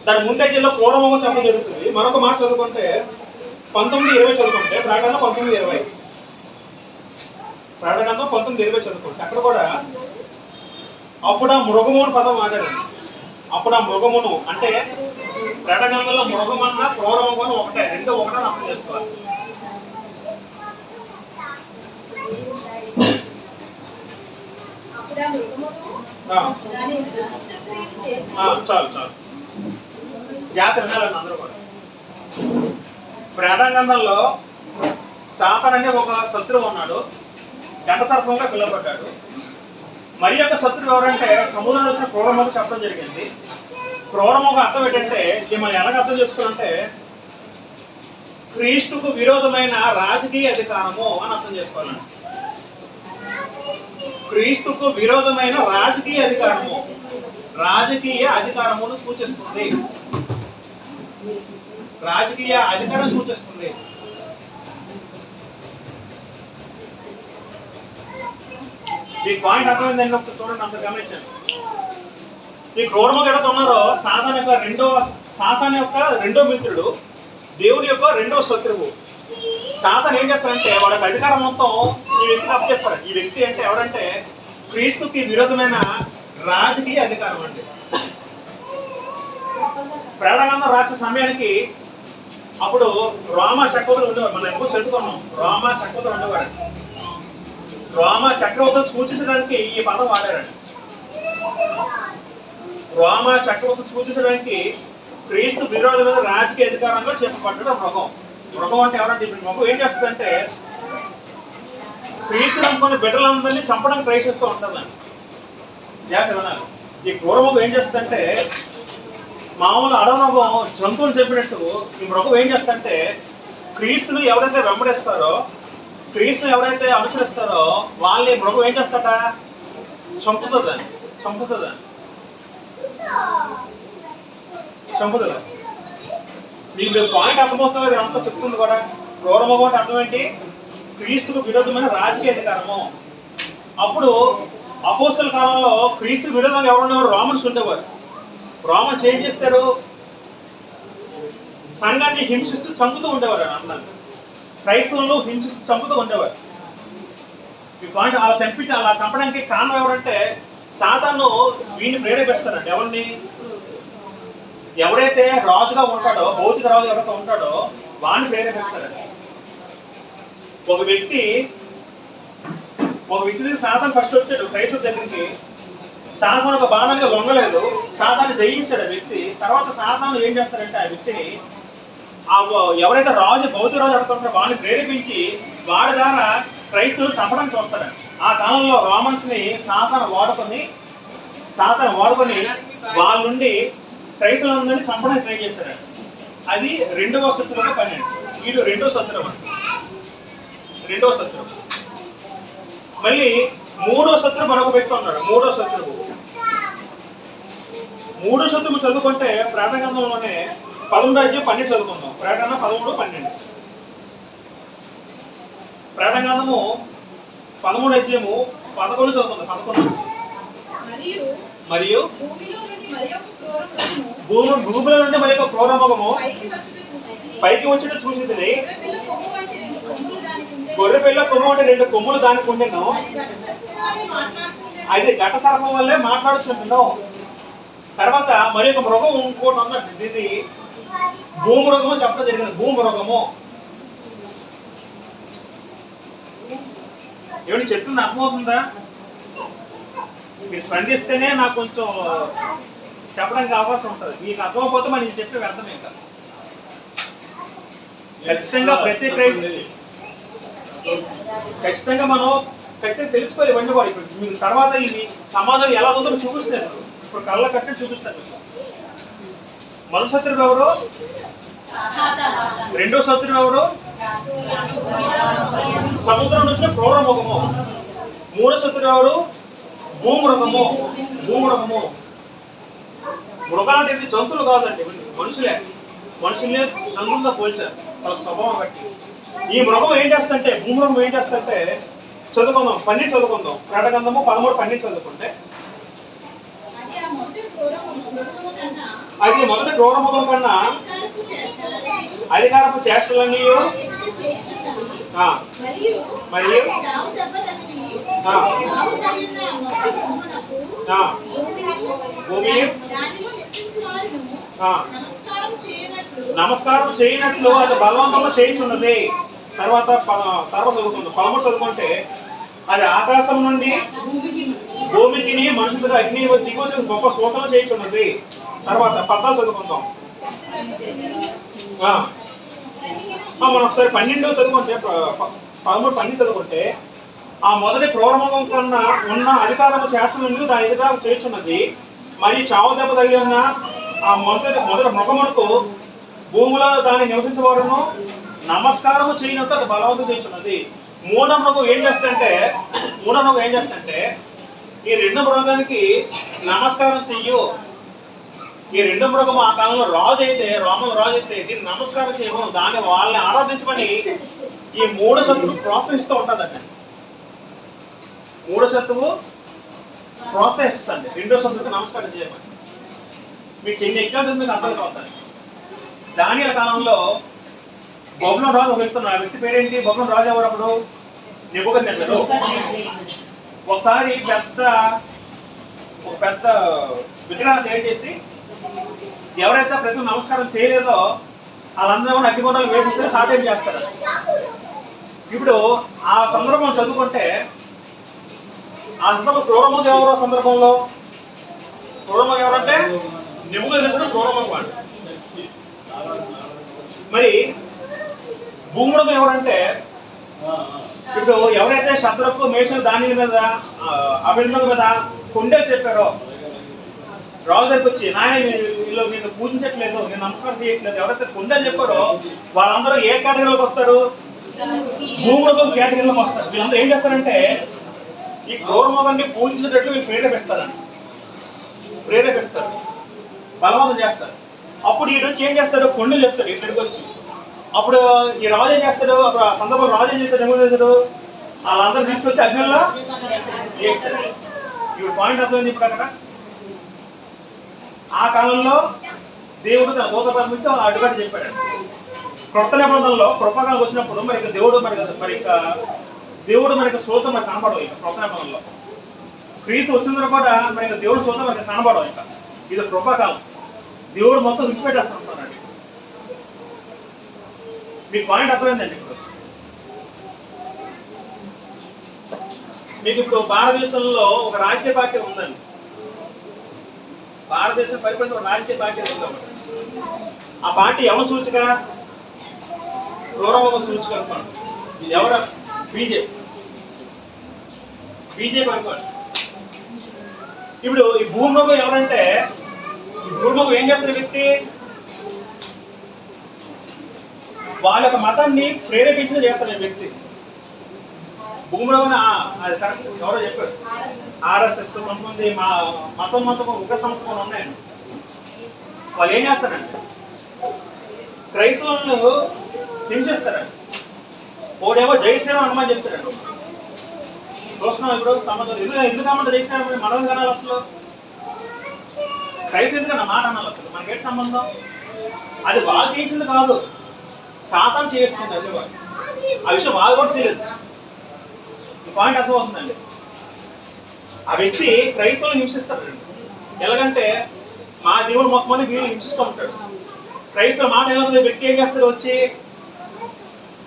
దాని ముందు అధ్యాయంలో క్రూరముఖం చెప్పడం జరుగుతుంది. మరొక మాట చదువుకుంటే 19-20 చదువుకుంటే ప్రకటన 19-20 ప్రకటన 19-20 చదువుకుంటే అక్కడ కూడా అప్పుడు ఆ మృగము అని పదం వాడారు. అప్పుడు ఆ మృగమును అంటే ప్రకటనలో మృగమన్నా క్రూరముఖం ఒకటే, రెండు ఒకటే అర్థం చేసుకోవాలి. చాలు జాగ్రత్త వినాలండి అందరూ కూడా. ప్రకటనలో సాతాన్ అనే ఒక శత్రువు ఉన్నాడు, ఘట సర్పంగా పిలువబడ్డాడు. మరి యొక్క శత్రువు ఎవరంటే సముద్రంలో వచ్చిన క్రూరముఖం చెప్పడం జరిగింది. క్రూరముఖం అర్థం ఏంటంటే ఇది మనం ఎలాగ అర్థం చేసుకోవాలంటే క్రీస్తుకు విరోధమైన రాజకీయ అధికారము అని అర్థం చేసుకోవాలండి. క్రీస్తుకు విరోధమైన రాజకీయ అధికారమును సూచిస్తుంది. రాజకీయ అధికారం సూచిస్తుంది. ఈ పాయింట్ అర్థమైందండి. ఒకసారి చూడండి, అంత గమనించండి. ఈ క్రూరముఖం ఎవరైతే ఉన్నారో సాతాన్ యొక్క రెండో మిత్రుడు, దేవుని యొక్క రెండో శత్రువు. సాతాన్ ఏం చేస్తారంటే వాళ్ళకి అధికారం మొత్తం ఈ వ్యక్తికి అప్పచెప్తారు. ఈ వ్యక్తి అంటే ఎవరంటే క్రీస్తుకి విరోధమైన రాజకీయ అధికారం అండి. ప్రకటన రాసే సమయానికి అప్పుడు రోమా చక్రవర్తులు ఉండేవారు. మనం ఎక్కువ చదువుకున్నాం, రోమా చక్రవర్తులు ఉండేవారు. రోమా చక్రవర్తులు సూచించడానికి ఈ పదం వాడారండి. రోమా చక్రవర్తులు సూచించడానికి క్రీస్తు విరోధమైన రాజకీయ అధికారంగా చెప్పబడ్డాడు మృగం. మృగం అంటే ఎవరంటే ఇప్పుడు మృగం ఏం చేస్తుందంటే క్రీస్తు నమ్ముకున్న బిడ్డలందరినీ చంపడానికి ప్రయత్నిస్తూ ఉంటుందండి. జాగ్రత్త వినాలి. ఈ క్రూరముఖం ఏం చేస్తుందంటే మామూలు అడమృగం జంతువులు చెప్పినట్టు ఈ మృగం ఏం చేస్తుందంటే క్రీస్తును ఎవరైతే వెంబడిస్తారో క్రీస్తుని ఎవరైతే అనుసరిస్తారో వాళ్ళని మృగం ఏం చేస్తాట? చంపుతుందని. మీకు పాయింట్ అర్థమవుతుంది అంతా చెప్తుంది కూడా. క్రూరమృగం అంటే అర్థం ఏంటి? క్రీస్తుకు విరోధమైన రాజకీయ అధికారము. అప్పుడు అపోస్తల కాలంలో క్రీస్తు విరోధంగా ఎవరున్నారు? రోమన్స్ ఉండేవారు. రోమన్స్ ఏం చేస్తారు? సంఘాన్ని హింసిస్తూ చంపుతూ ఉండేవారు. అందరినీ క్రైస్తవులను హింసిస్తూ చంపుతూ ఉండేవారు. ఈ పాయింట్ అలా చంపడానికి కారణం ఎవరంటే సాతాను వీడిని ప్రేరేపిస్తారండి. ఎవరిని? ఎవరైతే రాజుగా ఉంటాడో, భౌతిక రాజు ఎవరైతే ఉంటాడో వాడిని ప్రేరేపిస్తారండి. ఒక వ్యక్తి దగ్గర సాతాను ఫస్ట్ వచ్చాడు క్రైస్తవ దగ్గరికి. సాతాను ఒక బాణంగా లొంగలేదు, సాతాను జయించాడు ఆ వ్యక్తి. తర్వాత సాతాను ఏం చేస్తారంటే ఆ వ్యక్తిని ఎవరైతే రాజు భౌతిక రాజు అడుగుతుంటారో వాడిని ప్రేరేపించి వాడి ద్వారా క్రైస్తవులు చంపడానికి వస్తారండి. ఆ కాలంలో రోమన్స్ ని సాతాను వాడుకొని వాళ్ళ నుండి క్రైస్తవులందరినీ చంపడానికి ట్రై చేశారండి. అది 2వ శత్రువుగా పన్నెండు. వీడు 2వ శత్రువు. మళ్ళీ 3వ శత్రువు మరొక వ్యక్తి ఉన్నాడు. 3వ శత్రువు చదువుకుంటే ప్రకటన గ్రంథంలోనే 11:12 చదువుకుందాం. ప్రకటన 13:12. ప్రకటన గ్రంథము 13:11 చదువుకుందాం. 11. మరియు భూమిలో నుండి మరి ఒక క్రూరమృగము పైకి వచ్చినట్టు చూసింది. గొర్రెపిల్ల కొమ్ము అంటే 2 కొమ్ములు దానికి ఉండేను. అది ఘట సర్పం వల్లే మాట్లాడుతుంటున్నావు. తర్వాత మరి ఒక మృగం ఇంకోటి ఉన్నట్టు ఇది భూమృగము చెప్పడం జరిగింది. భూమృగము ఏమిటి చెప్తుంది? అర్థమవుతుందా? మీరు స్పందిస్తేనే నాకు కొంచెం చెప్పడానికి అవకాశం ఉంటుంది. మీకు అర్థమైపోతే మరి నేను చెప్పే అర్థమే కాదు. ఖచ్చితంగా ఖచ్చితంగా మనం తెలుసుకోవాలి ఇవన్నీ కూడా. ఇప్పుడు మీకు తర్వాత ఇది సమాజం ఎలా ఉందో చూపిస్తాను. ఇప్పుడు కళ్ళ కట్టి చూపిస్తాను. మొదటి శత్రువు ఎవరు? 2వ శత్రువు ఎవరు? సముద్రం నుంచి క్రూరమృగము. 3వ శత్రువు ఎవరు? భూమృగము. మృగాలు అంటే ఇది జంతువులు కాదండి, మనుషులే జంతువులతో పోల్చారు వాళ్ళ స్వభావం బట్టి. ఈ మృగం ఏం చేస్తుంటే, భూమృగం ఏం చేస్తుంటే చదువుకుందాం. 12 చదువుకుందాం. ప్రకటన గ్రంథము 13:12 చదువుకుంటే అది మొదటి క్రూరమృగం కన్నా అధికారపు చేష్టలన్నీ మరియు భూమి నమస్కారం చేయనట్లు అది బలవంతంగా చేయించున్నది. తర్వాత చదువుకుందాం. 13 చదువుకుంటే అది ఆకాశం నుండి భూమికి మనుషులకు అగ్ని దిగొచ్చిన గొప్ప సూచనలు చేయించున్నది. తర్వాత 14 చదువుకుందాం. మనం ఒకసారి 12 చదువుకుంటే 13:12 చదువుకుంటే ఆ మొదటి క్రూరమృగం కన్నా ఉన్న అధికారము చేస్తున్నందుకు దాని ఎదుట చేస్తున్నది. మరి చావు దెబ్బ తగిలి ఉన్న ఆ మొదటి మృగమునకు భూమిలో దాన్ని నివసించవారును నమస్కారము చేయనట్టు అది బలవంతం చేస్తున్నది. 3వ మృగం ఏం చేస్తుంటే ఈ 2 మృగానికి నమస్కారం చెయ్యు. ఈ 2 మృగము ఆ కాలంలో రాజు అయితే దీన్ని నమస్కారం చేయము, దాన్ని వాళ్ళని ఆరాధించమని ఈ 3వ శత్రువు ప్రోత్సహిస్తూ ఉంటుందండి. 3వ శత్రువు ప్రోత్సహిస్తుంది 2వ శత్రువుకి నమస్కారం చేయమని. మీకు చిన్న ఎగ్జాంపుల్ మీకు అర్థమైపోతుంది. దానియేలు కాలంలో బబులోను రాజు ఒక వ్యక్తి ఉన్నాడు. ఆ వ్యక్తి పేరేంటి? బబులోను రాజు ఎవరు? అప్పుడు నెబుకద్నెజరు. ఒకసారి ఒక పెద్ద విగ్రహాన్ని తయారు చేసి ఎవరైతే ప్రతి నమస్కారం చేయలేదో వాళ్ళందరూ అగ్నిగుండాలు వేసిస్తే చాటేం చేస్తారు. ఇప్పుడు ఆ సందర్భం చదువుకుంటే ఆ సందర్భం క్రూరమృగం ఎవరో సందర్భంలో క్రూరమృగం ఎవరంటే నెబుకద్నెజరు క్రూరమృగం అంట. మరి భూమృగం ఎవరంటే ఇప్పుడు ఎవరైతే శత్రుకు మేషలు దానిల మీద అభినందన మీద కొండలు చెప్పారో రాజు దగ్గరికి వచ్చి నాయన వీళ్ళు నేను పూజించట్లేదు, నేను నమస్కారం చేయట్లేదు, ఎవరైతే కొండలు చెప్పారో వాళ్ళందరూ ఏ కేటగిరీలోకి వస్తారు? భూమృగం కేటగిరీలోకి వస్తారు. వీళ్ళందరూ ఏం చేస్తారంటే ఈ క్రూర మృగాన్ని పూజించేటట్లు వీళ్ళు ప్రేరేపిస్తారు, బలవంతం చేస్తారు. అప్పుడు ఈ వచ్చి ఏం చేస్తాడు, కొండలు చెప్తాడు ఇక్కడికి వచ్చి. అప్పుడు ఈ రాజు ఏం చేస్తాడు, అప్పుడు ఆ సందర్భంలో రాజు ఏం చేస్తాడు, ఏమో చేస్తాడు, వాళ్ళందరూ తీసుకొచ్చి అగ్నిలో చేస్తాడు. ఇప్పుడు పాయింట్ అర్థమైంది. ఇప్పుడు అక్కడ ఆ కాలంలో దేవుడు తన దూత పంపించి అడ్డుకట్ట చెప్పాడు. క్రొత్త నిబంధనలో కృపాకాలం వచ్చినప్పుడు మరి దేవుడు మనకి సూచన మనకు కనపడవు. ఇక క్రొత్త నిబంధనలో క్రీస్తు వచ్చిన తర్వాత కూడా మనకి దేవుడు సూచన మనకి కనపడవు. ఇక ఇది కృపాకాలం, దేవుడు మొత్తం విడిచిపెట్టేస్తానండి. మీకు పాయింట్ అర్థమైందండి. మీకు ఇప్పుడు భారతదేశంలో ఒక రాజకీయ పార్టీ ఉందండి. భారతదేశం పరిపాలించిన ఒక రాజకీయ పార్టీ ఉందండి. ఆ పార్టీ ఎవరు సూచిక, గౌరవ సూచిక అనుకోండి. ఎవరు, బీజేపీ అనుకోండి. ఇప్పుడు ఈ భూమిలోకి ఎవరంటే, ఈ భూమిలోకి ఏం చేస్తున్న వ్యక్తి వాళ్ళ యొక్క మతాన్ని ప్రేరేపించిన చేస్తున్న వ్యక్తి. భూమిలో అది కరెక్ట్, ఎవరో చెప్పారు, ఆర్ఎస్ఎస్ కొంతమంది మతం ఒక సంస్థలు ఉన్నాయండి. వాళ్ళు ఏం చేస్తారంటే క్రైస్తవులను హింసిస్తారండి. ఒకడేమో జై శ్రీరామ్ హనుమాన్ చెప్తారండి. చూస్తున్నాం ఇప్పుడు సంబంధం ఎందుకు అమ్మంటే జై శ్రీరామ్ మనం కనాలి అసలు, క్రైస్తవు ఎందుకన్నా మాట అనాలి అసలు, మనకేంటి సంబంధం? అది వాళ్ళు చేయించింది కాదు, శాతం చేస్తుంది. అది వాళ్ళు ఆ విషయం వాళ్ళు కూడా తెలియదు. ఈ పాయింట్ అర్థమవుతుందండి. ఆ వ్యక్తి క్రైస్తవులను హింసిస్తాడు. ఎలాగంటే మా దేవుడు మొత్తం వీళ్ళు హింసిస్తూ ఉంటాడు. క్రైస్తవ మాట ఎలా వ్యక్తి ఏం చేస్తాడు, వచ్చి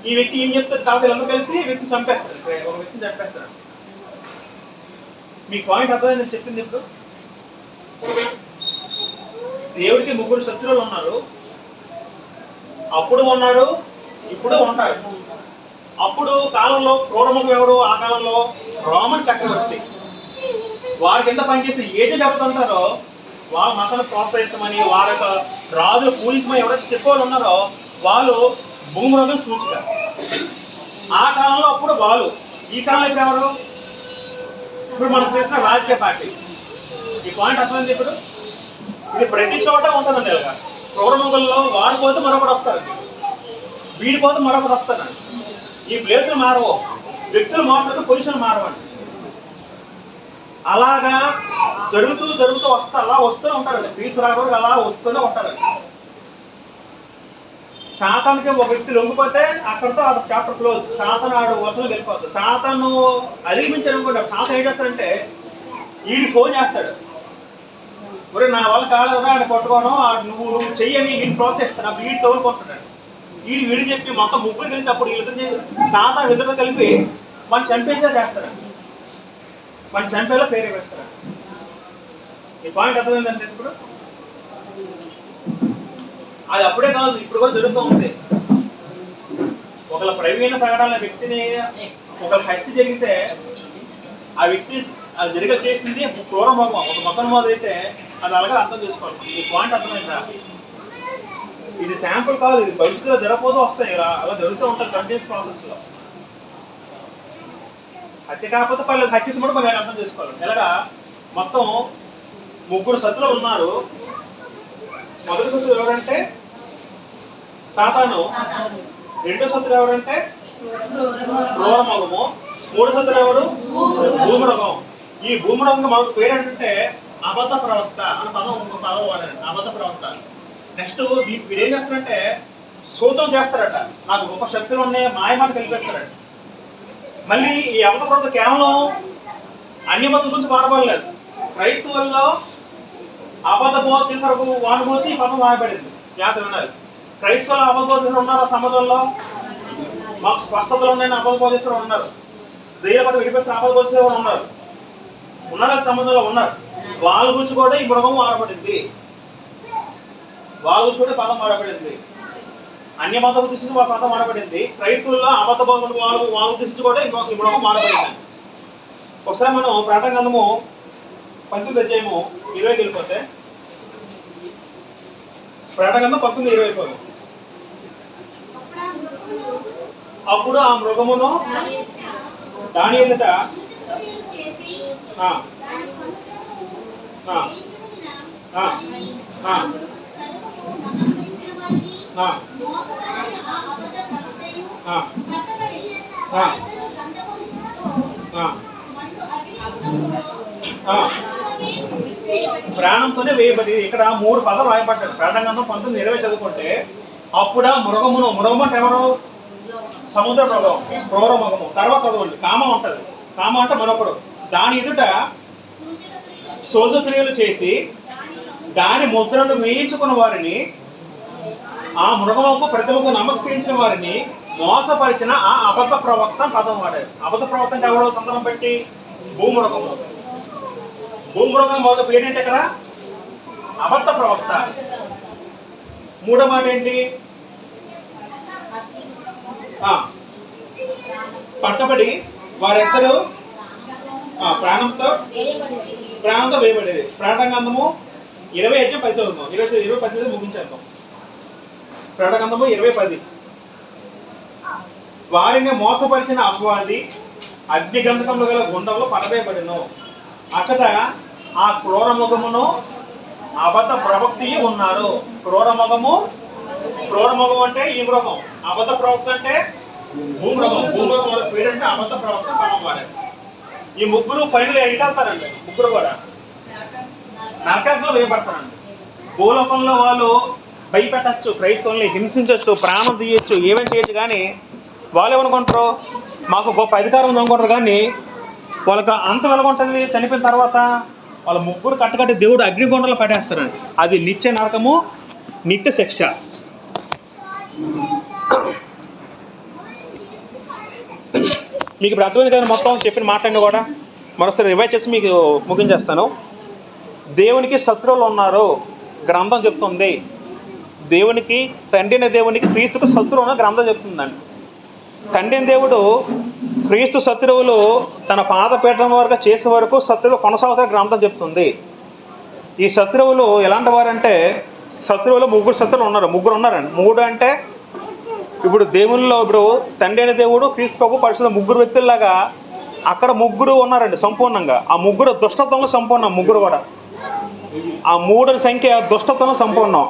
ఈ వ్యక్తి ఏం చెప్తాడు కాబట్టి వీళ్ళందరూ కలిసి వ్యక్తిని చంపేస్తాడు, ఒక వ్యక్తిని చంపేస్తాడు. మీ పాయింట్ అర్థమైందని చెప్పింది. ఇప్పుడు దేవుడికి ముగ్గురు శత్రువులు ఉన్నారు, అప్పుడు ఉన్నారు, ఇప్పుడు ఉంటారు. అప్పుడు కాలంలో క్రూరముఖం ఎవరు, ఆ కాలంలో రోమన్ చక్రవర్తి. వారి కింద పనిచేసి ఏజెంట్ ఎవరుంటారో వాళ్ళ మతాన్ని ప్రోత్సహించమని, వారి యొక్క రాజులు పూజించమని ఎవరైతే చెప్పేవాళ్ళు ఉన్నారో వాళ్ళు భూమిరోగం సూచిక. ఆ కాలంలో అప్పుడు వాళ్ళు, ఈ కాలంలో ఇప్పుడు ఎవరు, ఇప్పుడు మనకు తెలిసిన రాజకీయ పార్టీ. ఈ పాయింట్ అర్థమైంది. ఇప్పుడు ఇది ప్రతి చోట ఉంటుందండి. ఇలాగా క్రూరముఖంలో వాడు పోతే మరొకటి వస్తారు, వీడి పోతే మరొకటి వస్తారండి. ఈ ప్లేసులు మారవు, వ్యక్తులు మారుతుంటే పొజిషన్ మారవండి. అలాగా జరుగుతూ అలా వస్తూనే ఉంటారండి. క్రీస్తు రాకూడదు అలా వస్తూనే ఉంటారండి. శాతానికి ఒక వ్యక్తి లొంగిపోతే అక్కడితో ఆ చాప్టర్ క్లోజ్. శాతాను ఆడు వర్షంలో వెళ్ళిపోతుంది. శాతాను అధిగమించారు అనుకోండి, శాతం ఏం చేస్తాడంటే వీడికి ఫోన్ చేస్తాడు, ఒరే నా వల్ల కాలేదురా ఆయన పట్టుకోవడం, నువ్వు చెయ్యని వీడిని ప్రోత్సహిస్తాడు. అప్పుడు వీడి తోలుకుంటున్నాడు. వీడు చెప్పి మొత్తం ముగ్గురు కలిసి అప్పుడు వీళ్ళిద్దరు శాతం ఇద్దరు కలిపి మన చంపేలా చేస్తారండి. మన చంపేలా పేరు వేస్తారండి. ఈ పాయింట్ అర్థమైందంటే ఇప్పుడు అది అప్పుడే కాదు, ఇప్పుడు కూడా జరుగుతూ ఉంది. ఒకళ్ళ ప్రవీణ ప్రకటన వ్యక్తిని ఒకళ్ళ హత్య జరిగితే ఆ వ్యక్తి అది చేసింది క్రూర మగం, ఒక మగన్ మోద అయితే అది అలాగే అర్థం చేసుకోవాలి. ఈ పాయింట్ అర్థమైందా? ఇది శాంపుల్ కాదు, ఇది భవిష్యత్తులో జరగకపోతే వస్తాయి, అలా జరుగుతూ ఉంటాయి కంటిన్యూస్ ప్రాసెస్ లో. హత్య కాకపోతే వాళ్ళు హత్య కూడా మనం అర్థం చేసుకోవాలి. ఎలాగా మొత్తం ముగ్గురు శత్రువులు ఉన్నారు. మొదటి శత్రువు ఎవరంటే సాతాను, రెండో శత్రువు ఎవరంటే క్రూరమృగము, మూడో శత్రువు ఎవరు భూమిరోగం. ఈ భూమిరోగం మనకు పేరు ఏంటంటే అబద్ధ ప్రవక్త అని పదం వాడారు, అబద్ధ ప్రవక్త. నెక్స్ట్ వీడు ఏం చేస్తారంటే సూచన చేస్తారట, నాకు గొప్ప శక్తులు ఉన్నాయి, మాయమాట కల్పిస్తారట. మళ్ళీ ఈ అబద్ధ ప్రవక్త కేవలం అన్య మతం గురించి మారబడలేదు. క్రైస్తవుల్లో అబద్ధ బోధ చేసారు వాడి గురించి ఈ పదం వాడబడింది. జాగ్రత్త వినాలి. క్రైస్తవులు అబద్ధ బోధ చేసారు ఉన్నారు, ఆ సమాజంలో మాకు స్పష్టతలు ఉన్నాయని అబద్ధ బోధ చేసారు ఉన్నారు, ధైర్యపడి విడిపేసిన అబద్ధ బోధ చేసేవారు ఉన్నారు, సమాజంలో ఉన్నారు. వాళ్ళ గురించి కూడా ఈ మృగం వాడబడింది, వాళ్ళ గురించి కూడా పదం వాడబడింది. అన్య మతం ఉద్దేశించి వాళ్ళ పదం వాడబడింది. క్రైస్తవుల్లో అబద్ధ బోధ వాళ్ళ ఉద్దేశించి కూడా ఈ మృగం వాడబడింది. ఒకసారి మనం ప్రకటన గ్రంథము 19 అధ్యాయము 20 వెళ్ళిపోతే, ప్రకటన గ్రంథం 19:20 అయిపోయింది. అప్పుడు ఆ మృగమును దాని ఎదుట ఆ, ఆ, ఆ, ఆ, ఆ, ఆ, ఆ, ఆ. ప్రాణంతోనే వేయబడి ఇక్కడ 3 పదాలు రాయబడ్డాడు. ప్రాణగంధం 19:20 చదువుకుంటే అప్పుడు ఆ మృగము అంటే ఎవరు? సముద్ర మృగం, క్రూర మృగము. తర్వాత చదవండి, కామం ఉంటుంది. కామం అంటే మరొకడు. దాని ఎదుట సూచక్రియలు చేసి దాని ముద్రను వేయించుకున్న వారిని, ఆ మృగముకు ప్రతిమకు నమస్కరించిన వారిని మోసపరిచిన ఆ అబద్ధ ప్రవక్త పదం వాడారు. అబద్ధ ప్రవక్త అంటే ఎవరో సందర్భం పెట్టి భూమృగము. భూమృగం మొదటి పేరేంటి ఇక్కడ? అబద్ధ ప్రవక్త. మూడో మాట ఏంటి? పట్టబడి వారిద్దరూ ప్రాణంతో వేయబడేది. ప్రాణగంధము 20:10 చదువుతాం. 20:10 ముగించేద్దాం. ప్రాణగంధము 20:10. వారిని మోసపరిచిన అపవాది అగ్నిగంధకములు గల గుండంలో పడవేయబడిను. అచ్చట ఆ క్రూరముఖమును అబద్ధ ప్రవక్తి ఉన్నారు. క్రూరముఖము అంటే ఈ మృగం, అబద్ధ ప్రవక్త అంటే భూమృగం. భూమృగం పేరంటే అబద్ధ ప్రవక్త పదం వాడారు. ఈ ముగ్గురు ఫైనల్ ఎయిటెళ్తారండి. ముగ్గురు కూడా నరకాగ్నిలో వేయబడతారండి. భూలోకంలో వాళ్ళు భయపెట్టచ్చు, క్రైస్తవుల్ని హింసించవచ్చు, ప్రాణం తీయచ్చు, ఏమేమి చేయొచ్చు. కానీ వాళ్ళు ఏమనుకుంటారు? మాకు గొప్ప అధికారం ఉంది అనుకుంటారు. కానీ వాళ్ళకి అంతం ఎలాగుంటుంది? చనిపోయిన తర్వాత వాళ్ళ ముగ్గురు కట్టకట్టి దేవుడు అగ్నిగుండంలో పడేస్తారండి. అది నిత్య నరకము, నిత్య శిక్ష. మీకు ఇప్పుడు అర్థమైంది కదా మొత్తం చెప్పిన మాటలన్నీ కూడా. మరోసారి రివైజ్ చేసి మీకు ముగించేస్తాను. దేవునికి శత్రువులు ఉన్నారు గ్రంథం చెప్తుంది. దేవునికి, తండ్రి అయిన దేవునికి క్రీస్తుకు శత్రువు ఉన్న గ్రంథం చెప్తుందండి. తండ్రి అయిన దేవుడు క్రీస్తు శత్రువులు తన పాదపీఠం వరకు చేసే వరకు శత్రువులు కొనసాగుతారు గ్రంథం చెప్తుంది. ఈ శత్రువులు ఎలాంటి వారంటే, శత్రువులు ముగ్గురు శత్రువులు ఉన్నారు. ముగ్గురు ఉన్నారండి. మూడు అంటే ఇప్పుడు దేవుల్లో ఇప్పుడు తండ్రి అయిన దేవుడు, క్రీస్తు ప్రభు, పరిశుద్ధ ముగ్గురు వ్యక్తుల్లాగా అక్కడ ముగ్గురు ఉన్నారండి సంపూర్ణంగా. ఆ ముగ్గురు దుష్టత్వంలో సంపూర్ణం. ముగ్గురు కూడా ఆ మూడు సంఖ్య దుష్టత్వంలో సంపూర్ణం.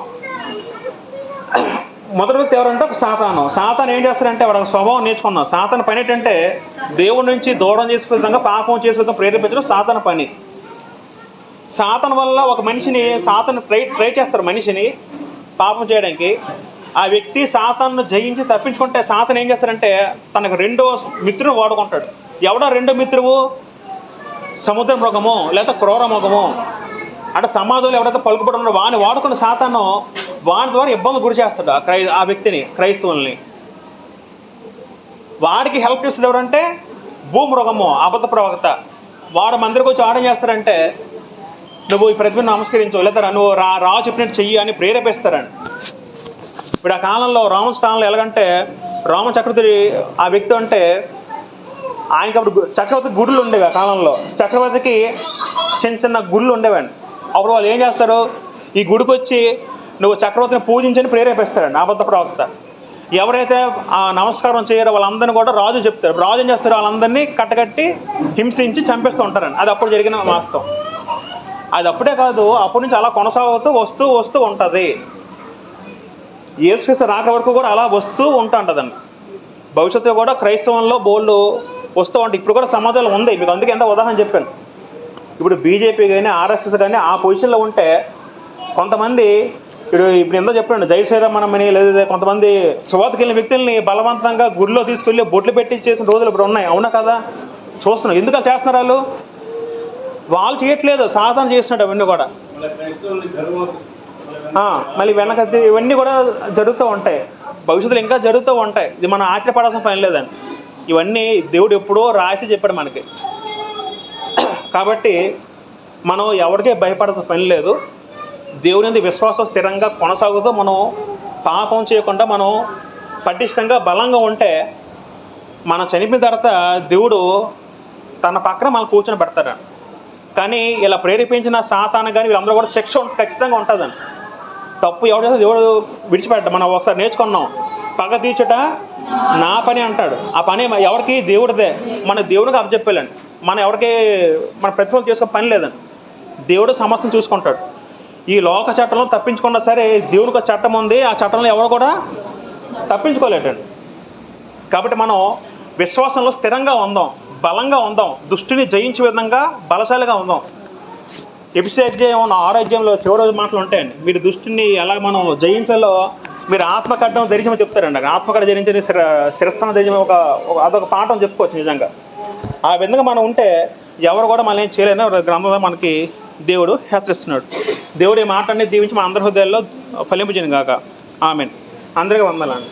మొదటి వ్యక్తి ఎవరంటే సాతాను. సాతాను ఏం చేస్తారంటే వాడు స్వభావం నేర్చుకున్నాం. సాతాను పని ఏంటంటే దేవుడి నుంచి దూరం చేసే విధంగా, పాపం చేసే విధంగా ప్రేరేపించడం సాతాను పని. సాతాను వల్ల ఒక మనిషిని సాతాను ట్రై చేస్తారు మనిషిని పాపం చేయడానికి. ఆ వ్యక్తి సాతాను జయించి తప్పించుకుంటే సాతాను ఏం చేస్తారంటే తనకు రెండో మిత్రుని వాడుకుంటాడు. ఎవడో రెండో మిత్రువు? సముద్ర మృగము లేదా క్రూర మృగము. అంటే సమాజంలో ఎవరైతే పలుకుబడి ఉన్నారో వాడిని వాడుకున్న సాతాను వాడి ద్వారా ఇబ్బందులు గురి చేస్తాడు ఆ వ్యక్తిని, క్రైస్తవుల్ని. వాడికి హెల్ప్ చేస్తుంది ఎవరంటే భూమృగము, అబద్ధ ప్రవక్త. వాడు మందిరికి వచ్చి ఆడం చేస్తారంటే నువ్వు ఈ ప్రతిభను నమస్కరించు, లేదా నువ్వు రాజు చెప్పినట్టు చెయ్యి అని ప్రేరేపిస్తారండి. ఇప్పుడు ఆ కాలంలో రామస్థానంలో ఎలాగంటే రామచక్రవర్తి ఆ వ్యక్తి అంటే ఆయనకి అప్పుడు చక్రవర్తి గుడులు ఉండేవి. ఆ కాలంలో చక్రవర్తికి చిన్న చిన్న గుళ్ళు ఉండేవండి. అప్పుడు వాళ్ళు ఏం చేస్తారు? ఈ గుడికి వచ్చి నువ్వు చక్రవర్తిని పూజించని ప్రేరేపిస్తారండి అబద్ధ ప్రవక్త. ఎవరైతే ఆ నమస్కారం చేయరో వాళ్ళందరినీ కూడా రాజు చెప్తారు. రాజు ఏం చేస్తారు? వాళ్ళందరినీ కట్టకట్టి హింసించి చంపేస్తూ ఉంటారండి. అది అప్పుడు జరిగిన వాస్తవం. అది అప్పుడే కాదు, అప్పటి నుంచి అలా కొనసాగుతూ వస్తూ ఉంటుంది. యేసుక్రీస్తు రాక వరకు కూడా అలా వస్తూ ఉంటుందండి. భవిష్యత్తులో కూడా క్రైస్తవంలో బోల్డ్ వస్తూ ఉంటాయి. ఇప్పుడు కూడా సమాజంలో ఉంది. మీకు అందుకే ఎంత ఉదాహరణ చెప్పాను. ఇప్పుడు బీజేపీ కానీ ఆర్ఎస్ఎస్ కానీ ఆ పొజిషన్లో ఉంటే కొంతమంది ఇప్పుడు ఎంతో చెప్పండి జై శ్రీరామనమని, లేదా కొంతమంది సువార్తకి వెళ్ళిన వ్యక్తుల్ని బలవంతంగా గుడిలో తీసుకెళ్ళి బొట్లు పెట్టి చేసిన రోజులు ఇప్పుడు ఉన్నాయి. అవునా కదా? చూస్తున్నాం. ఎందుకు అలా చేస్తున్నారు? వాళ్ళు చేయట్లేదు, సాధన చేస్తున్నాడు. అవన్నీ కూడా మళ్ళీ వెనకది ఇవన్నీ కూడా జరుగుతూ ఉంటాయి. భవిష్యత్తులో ఇంకా జరుగుతూ ఉంటాయి. ఇది మనం ఆశ్చర్యపడాల్సిన పని లేదండి. ఇవన్నీ దేవుడు ఎప్పుడో రాసి చెప్పాడు మనకి. కాబట్టి మనం ఎవరికీ భయపడాల్సిన పని లేదు. దేవుని విశ్వాసం స్థిరంగా కొనసాగుతూ మనం పాపం చేయకుండా మనం పటిష్టంగా బలంగా ఉంటే మనం చనిపోయిన తర్వాత దేవుడు తన పక్కన మనం కూర్చొని పెడతాడు. కానీ ఇలా ప్రేరేపించిన సాతాను కానీ వీళ్ళందరూ కూడా శిక్ష ఖచ్చితంగా ఉంటుందండి. తప్పు ఎవరైతే దేవుడు విడిచిపెట్ట. మనం ఒకసారి నేర్చుకున్నాం, పగ తీర్చుట
నా పని అంటాడు. ఆ పని ఎవరికి? దేవుడిదే. మన దేవుడికి అప్పచెప్పాలండి. మన ఎవరికి మన ప్రతిఫలం చేసుకునే పని లేదండి. దేవుడు సమస్తం చూసుకుంటాడు. ఈ లోక చట్టంలో తప్పించుకున్నా సరే దేవునికి ఒక చట్టం ఉంది. ఆ చట్టంలో ఎవరు కూడా తప్పించుకోలేటండి. కాబట్టి మనం విశ్వాసంలో స్థిరంగా ఉందాం, బలంగా ఉందాం, దుష్టిని జయించే విధంగా బలశాలిగా ఉందాం. ఎఫెసీ అధ్యాయం 6వ అధ్యాయంలో చివరి మాటలు ఉంటాయండి. మీరు దుష్టిని ఎలా మనం జయించాలో మీరు ఆత్మకడ్డం ధరించమని చెప్తారండి. ఆత్మకడ్డ ధరించని శిరస్థానం ధరించమని అదొక పాఠం చెప్పుకోవచ్చు నిజంగా. ఆ విధంగా మనం ఉంటే ఎవరు కూడా మనం ఏం చేయలేని గ్రంథంలో మనకి దేవుడు హెచ్చరిస్తున్నాడు. దేవుడు ఈ మాటన్ని దీవించి మన అందరి హృదయాల్లో ఫలింపజేయను గాక. ఆమేన్. అందరికీ వందనాలండి.